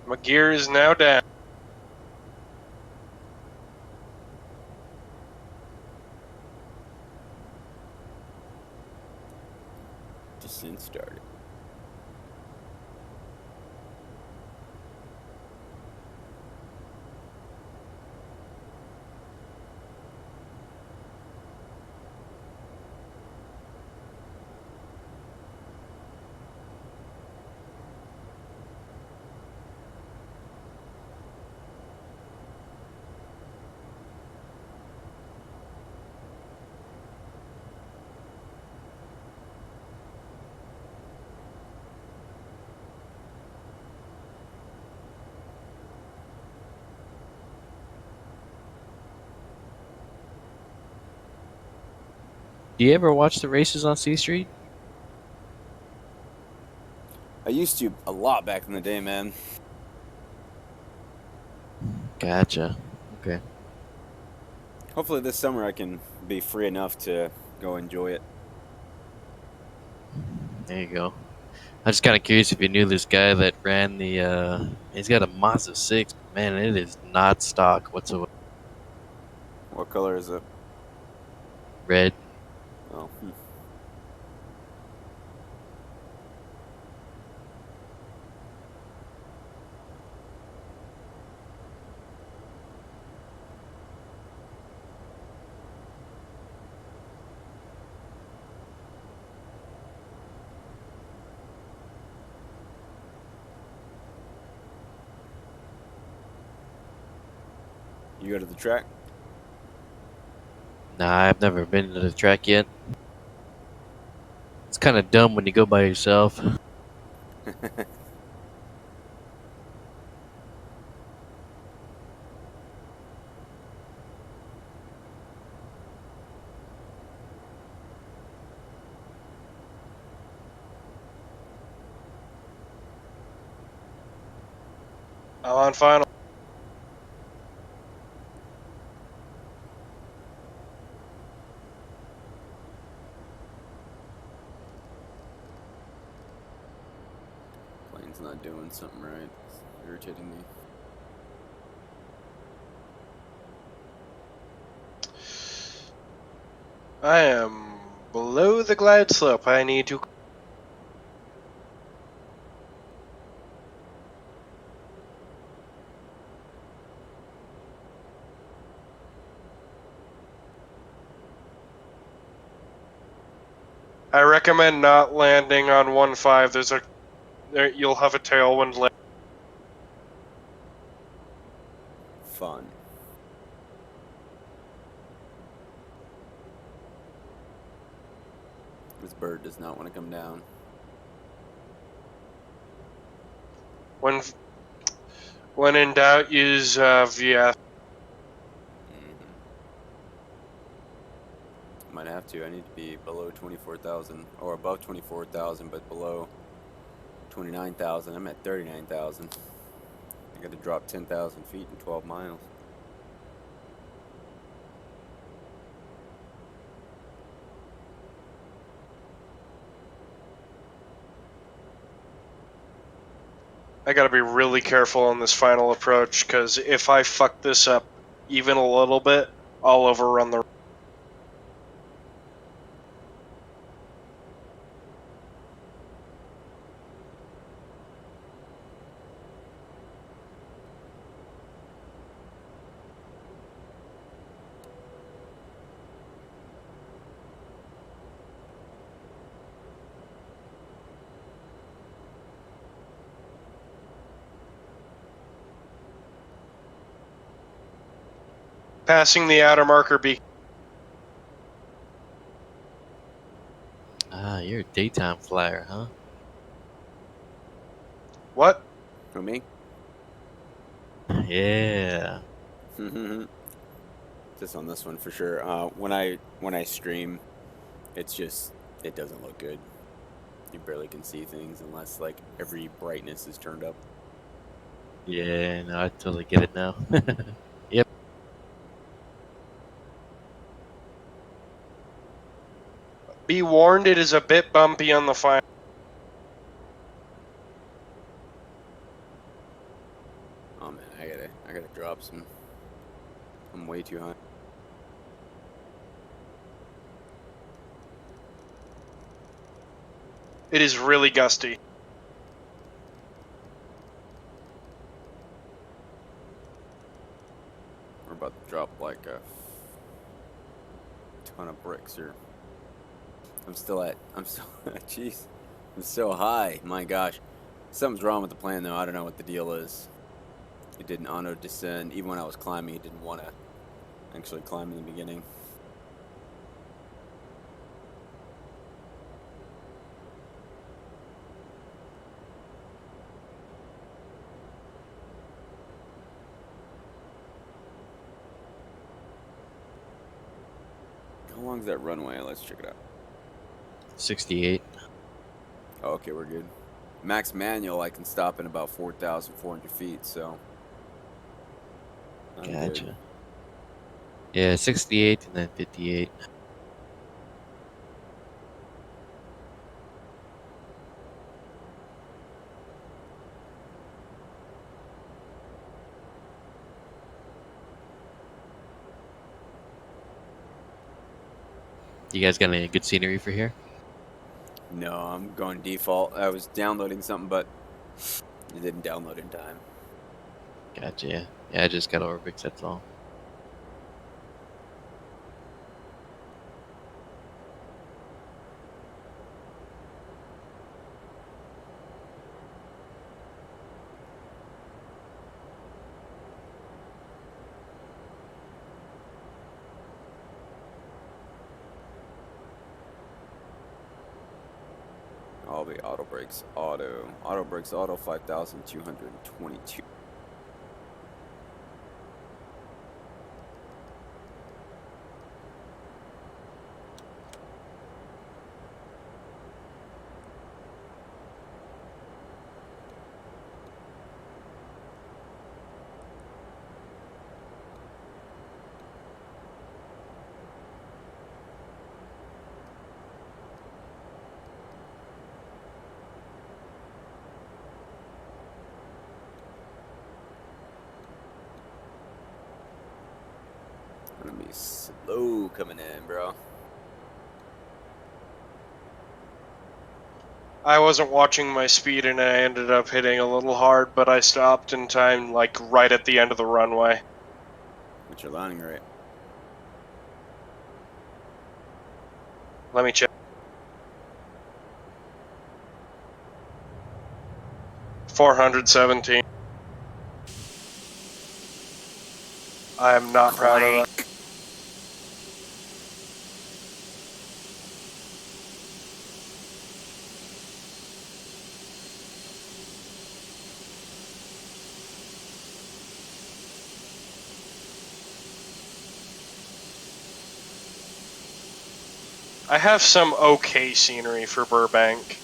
My gear is now down. Descent started. Do you ever watch the races on C Street? I used to a lot back in the day, man. Gotcha. Okay. Hopefully this summer I can be free enough to go enjoy it. There you go. I'm just kind of curious if you knew this guy that ran the. He's got a Mazda 6. Man, it is not stock whatsoever. What color is it? Red. Oh. You go to the track? Nah, I've never been to the track yet. It's kind of dumb when you go by yourself. I'm on final. Plane's not doing something right. It's irritating me. I am below the glide slope. I need to. I recommend not landing on 1.5. You'll have a tailwind land. Fun. This bird does not want to come down. When in doubt, use VS. Might have to. I need to be below 24,000 or above 24,000, but below 29,000. I'm at 39,000. I got to drop 10,000 feet in 12 miles. I gotta be really careful on this final approach, because if I fuck this up even a little bit, I'll overrun the... Passing the outer marker beacon. Ah, you're a daytime flyer, huh? What? For me? Yeah. Just on this one for sure. When I stream, it's just, it doesn't look good. You barely can see things unless like every brightness is turned up. Yeah, no, I totally get it now. Yep. Be warned, it is a bit bumpy on the final. Oh man, I gotta drop some. I'm way too high. It is really gusty. We're about to drop like a ton of bricks here. I'm jeez. I'm so high. My gosh. Something's wrong with the plane though. I don't know what the deal is. It didn't auto descend. Even when I was climbing, it didn't want to actually climb in the beginning. How long is that runway? Let's check it out. 68. Oh, okay, we're good. Max manual, I can stop in about 4,400 feet, so. I'm Gotcha. good. Yeah, 68 and then 58. You guys got any good scenery for here? No, I'm going default. I was downloading something, but it didn't download in time. Gotcha. Yeah, I just got Orbx, that's all. I'll be auto brakes, auto brakes, auto 5,222. Gonna be slow coming in, bro. I wasn't watching my speed and I ended up hitting a little hard, but I stopped in time, like, right at the end of the runway. What's your landing rate? Let me check. 417. I am not proud of that. I have some okay scenery for Burbank.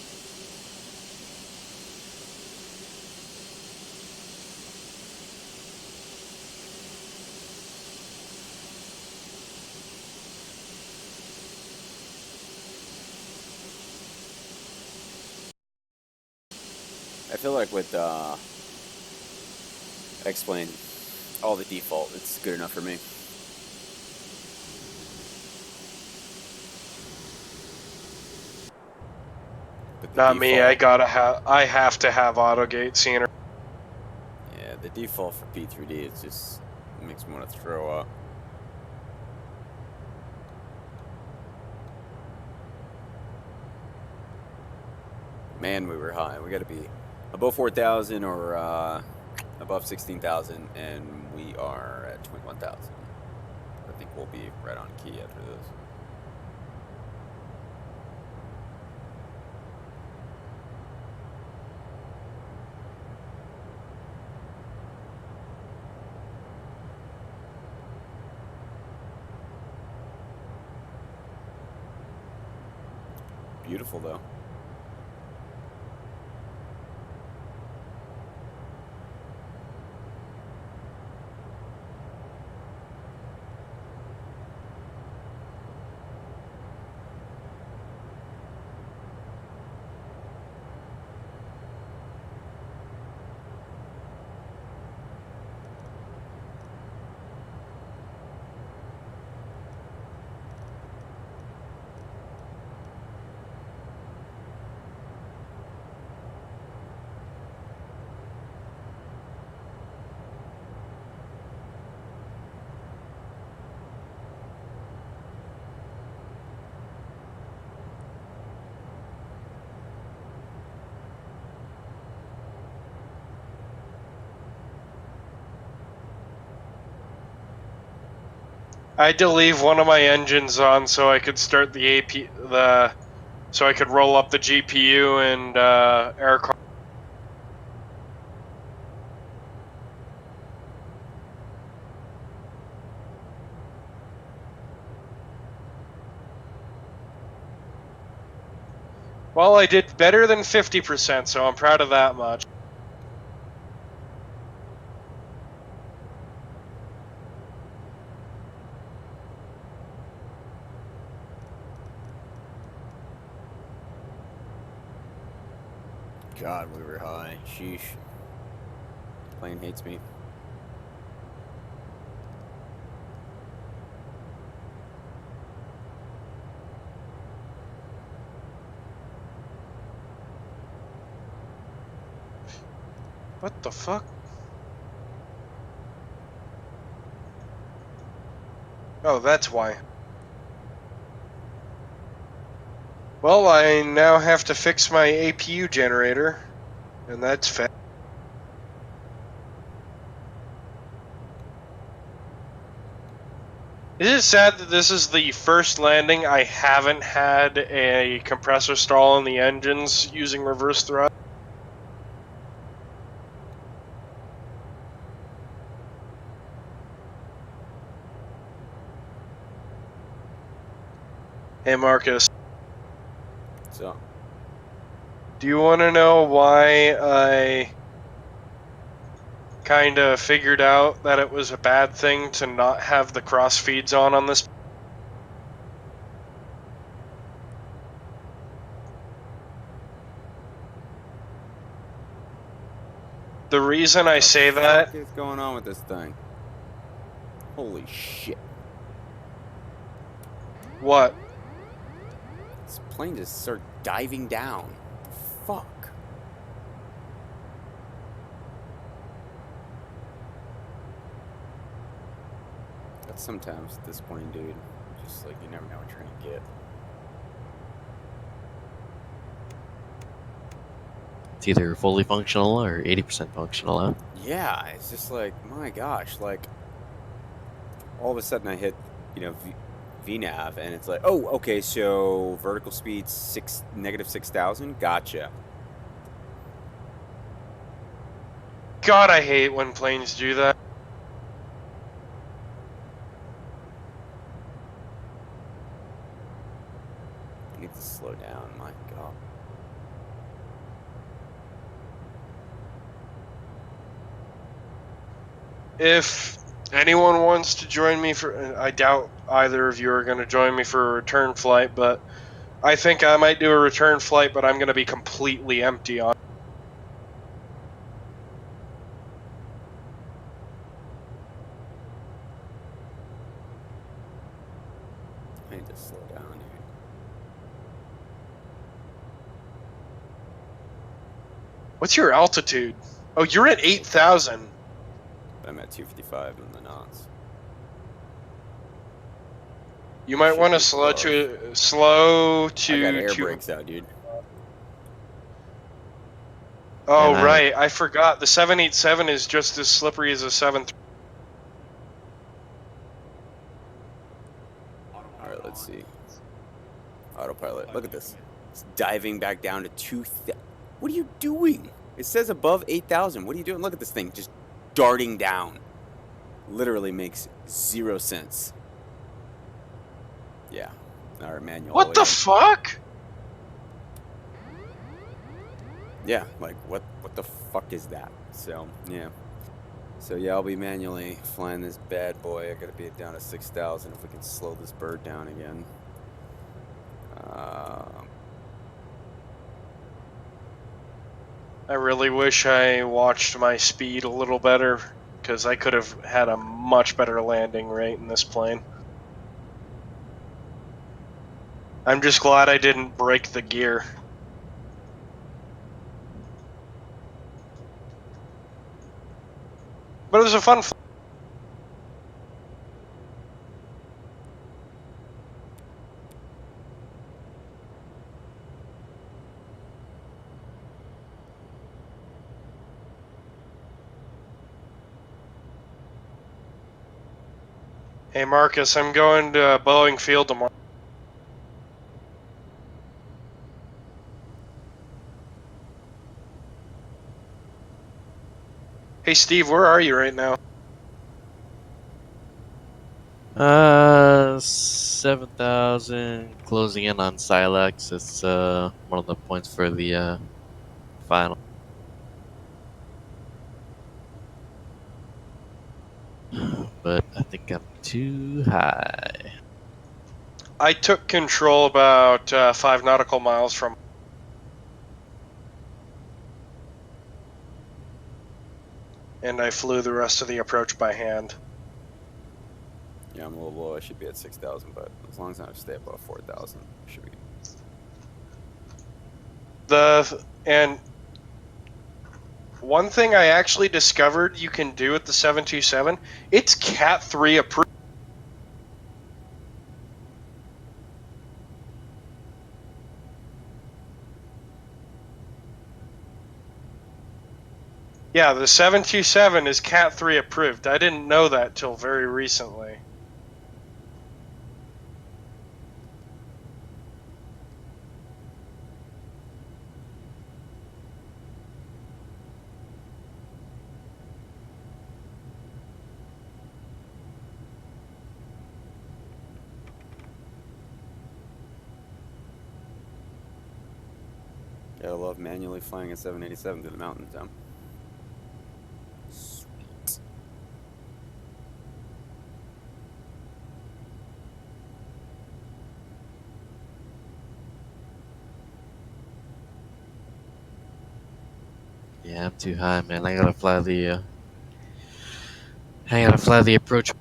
I feel like with X-Plane, all the default, it's good enough for me. Not me. I have to have AutoGate scenery. Yeah, the default for P3D, it's just, it makes me want to throw up. Man, we were high. We got to be above 4,000 or above 16,000, and we are at 21,000. I think we'll be right on key after this. Beautiful, though. I had to leave one of my engines on so I could start so I could roll up the GPU and air car. Well, I did better than 50%, so I'm proud of that much. God, we were high. Sheesh. Plane hates me. What the fuck? Oh, that's why. Well, I now have to fix my APU generator, and that's fast. It is sad that this is the first landing I haven't had a compressor stall in the engines using reverse thrust. Hey Marcus. So, do you want to know why I kind of figured out that it was a bad thing to not have the cross feeds on this? The reason I say that... What is going on with this thing? Holy shit. What? This plane just started diving down. Fuck. That's sometimes at this point, dude. Just like you never know what you're gonna get. It's either fully functional or 80% functional, huh? Yeah, it's just like, my gosh, like, all of a sudden I hit, you know, VNAV, and it's like, oh, okay, so vertical speed negative 6,000? Gotcha. God, I hate when planes do that. I need to slow down, my God. If anyone wants to join me for... I doubt either of you are going to join me for a return flight, but I think I might do a return flight, but I'm going to be completely empty on... slow down, dude. What's your altitude? Oh, you're at 8,000. I'm at 255 in the knots. You might Should want be to slow above. to I got air two. brakes out, dude. Oh, And right. I forgot. The 787 is just as slippery as a 737. All right, let's see. Autopilot. Look at this. It's diving back down to 2,000. What are you doing? It says above 8,000. What are you doing? Look at this thing just darting down. Literally makes 0 sense. Yeah. All right, manual. What the fuck? Yeah, like what the fuck is that? So, yeah. So, yeah, I'll be manually flying this bad boy. I gotta be down to 6,000 if we can slow this bird down again. I really wish I watched my speed a little better, because I could have had a much better landing rate in this plane. I'm just glad I didn't break the gear. But it was a fun flight. Hey Marcus, I'm going to Boeing Field tomorrow. Hey Steve, where are you right now? 7,000, closing in on Silex. It's one of the points for the final. But I think I'm too high. I took control about 5 nautical miles from. And I flew the rest of the approach by hand. Yeah, I'm a little low. I should be at 6,000, but as long as I stay above 4,000, I should be. And one thing I actually discovered you can do with the 727, it's Cat 3 approved. Yeah, the 727 is Cat 3 approved. I didn't know that till very recently. Gotta love manually flying a 787 through the mountains, huh? Sweet. Yeah, I'm too high, man. I gotta fly the approach.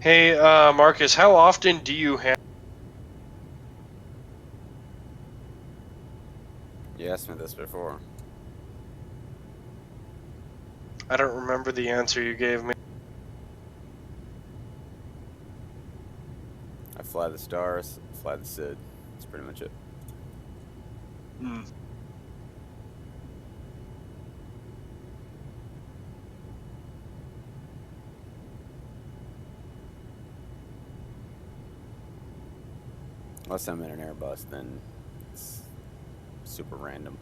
Hey, Marcus, how often do you have... You asked me this before. I don't remember the answer you gave me. I fly the stars, fly the SID. That's pretty much it. Hmm. Unless I'm in an Airbus, then it's super random.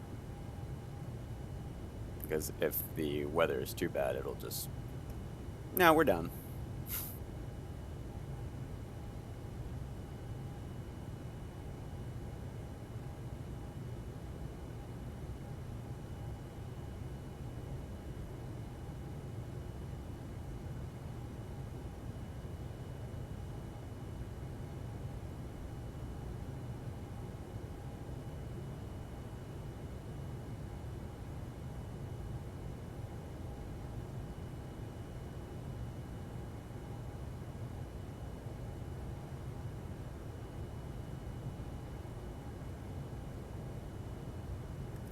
Because if the weather is too bad, it'll just... No, we're done.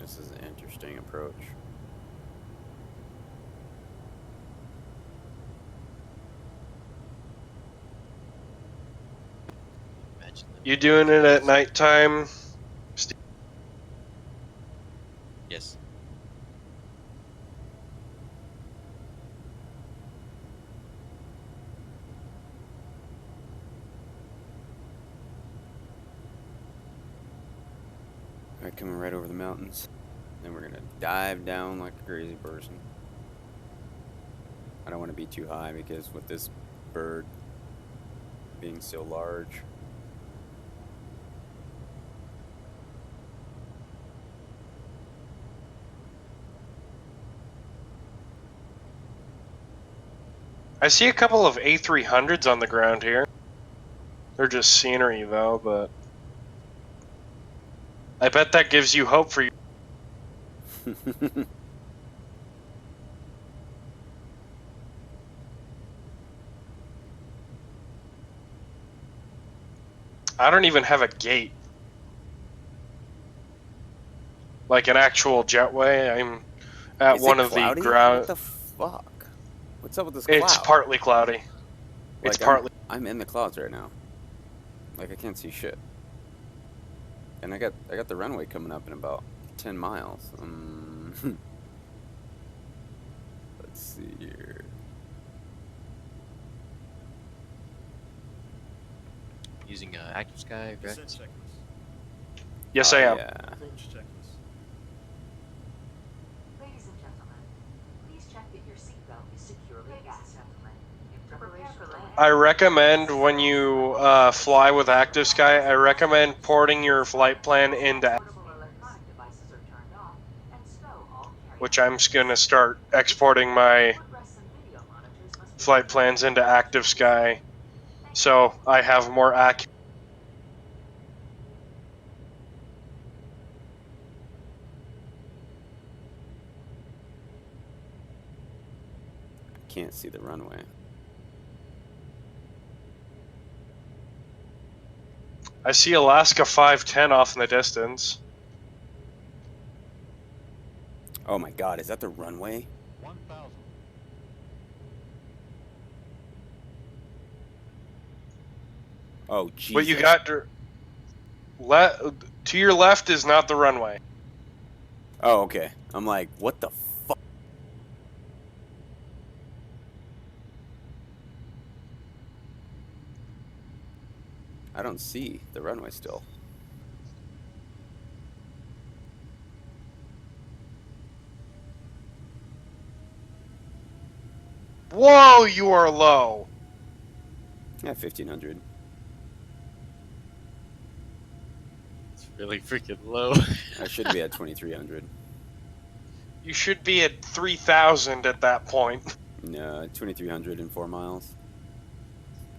This is an interesting approach. You doing it at nighttime? Yes. Alright, coming right over the mountains. Then we're gonna dive down like a crazy person. I don't want to be too high because with this bird being so large. I see a couple of A300s on the ground here. They're just scenery though, but I bet that gives you hope for you. I don't even have a gate. Like an actual jetway. I'm at one of the ground. What the fuck? What's up with this cloud? It's partly cloudy. It's partly. I'm in the clouds right now. Like I can't see shit. And I got the runway coming up in about 10 miles. Let's see here. Using Active Sky, correct? Yes, I am. Yeah. Ladies and gentlemen, please check that your seatbelt is securely fastened. I recommend when you fly with Active Sky, I recommend porting your flight plan into, which I'm just going to start exporting my flight plans into Active Sky, so I have more accurate. Can't see the runway. I see Alaska 510 off in the distance. Oh my god, is that the runway? 1,000. Oh, Jesus. What you got to your left is not the runway. Oh, okay. I'm like, what the fuck? I don't see the runway still. Whoa, you are low. Yeah, 1,500. It's really freaking low. I should be at 2,300. You should be at 3,000 at that point. No, 2,300 in 4 miles.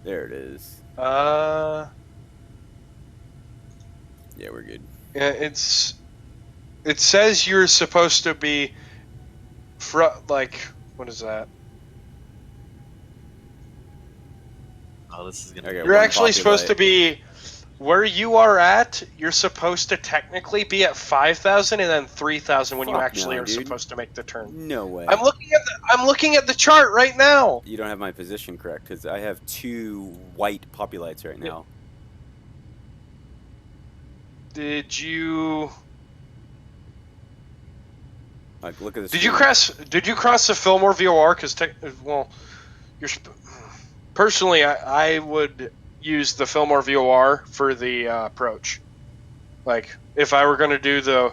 There it is. Yeah, Yeah, we're good. it says you're supposed to be like, what is that? Oh, this is gonna. You're actually supposed to be where you are at. You're supposed to technically be at 5,000 and then 3,000 when you actually are supposed to make the turn. No way. I'm looking at the chart right now. You don't have my position correct because I have 2 white populites right now. Did you? Like, look at this. Did you cross the Fillmore VOR? Because personally, I would use the Fillmore VOR for the approach. Like, if I were going to do the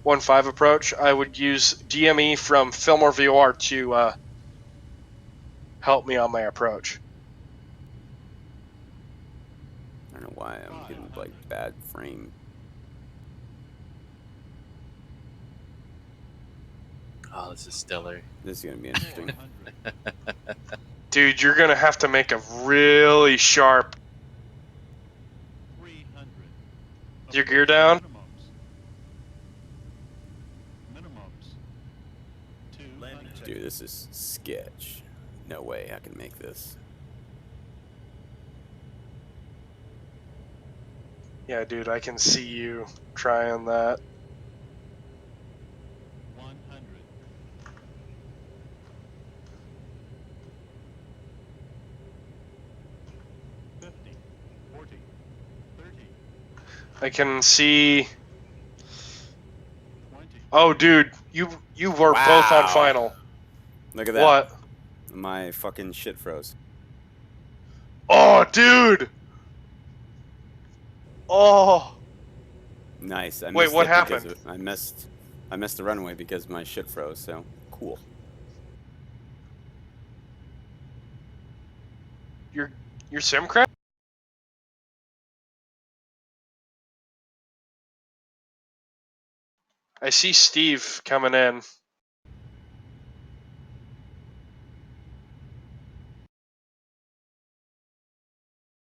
1.5 approach, I would use DME from Fillmore VOR to help me on my approach. I don't know why I'm getting like bad frame. Oh, this is stellar. This is gonna be interesting. Dude, you're gonna have to make a really sharp. 300. Your gear down? Minimums. 200. Dude, this is sketch. No way I can make this. Yeah, dude, I can see you trying that. I can see. Oh, dude, you were both on Wow. final. Look at that. What? My fucking shit froze. Oh, dude. Oh. Nice. I Wait, missed what it because happened? I missed the runway because my shit froze. So cool. Your sim crash? I see Steve coming in.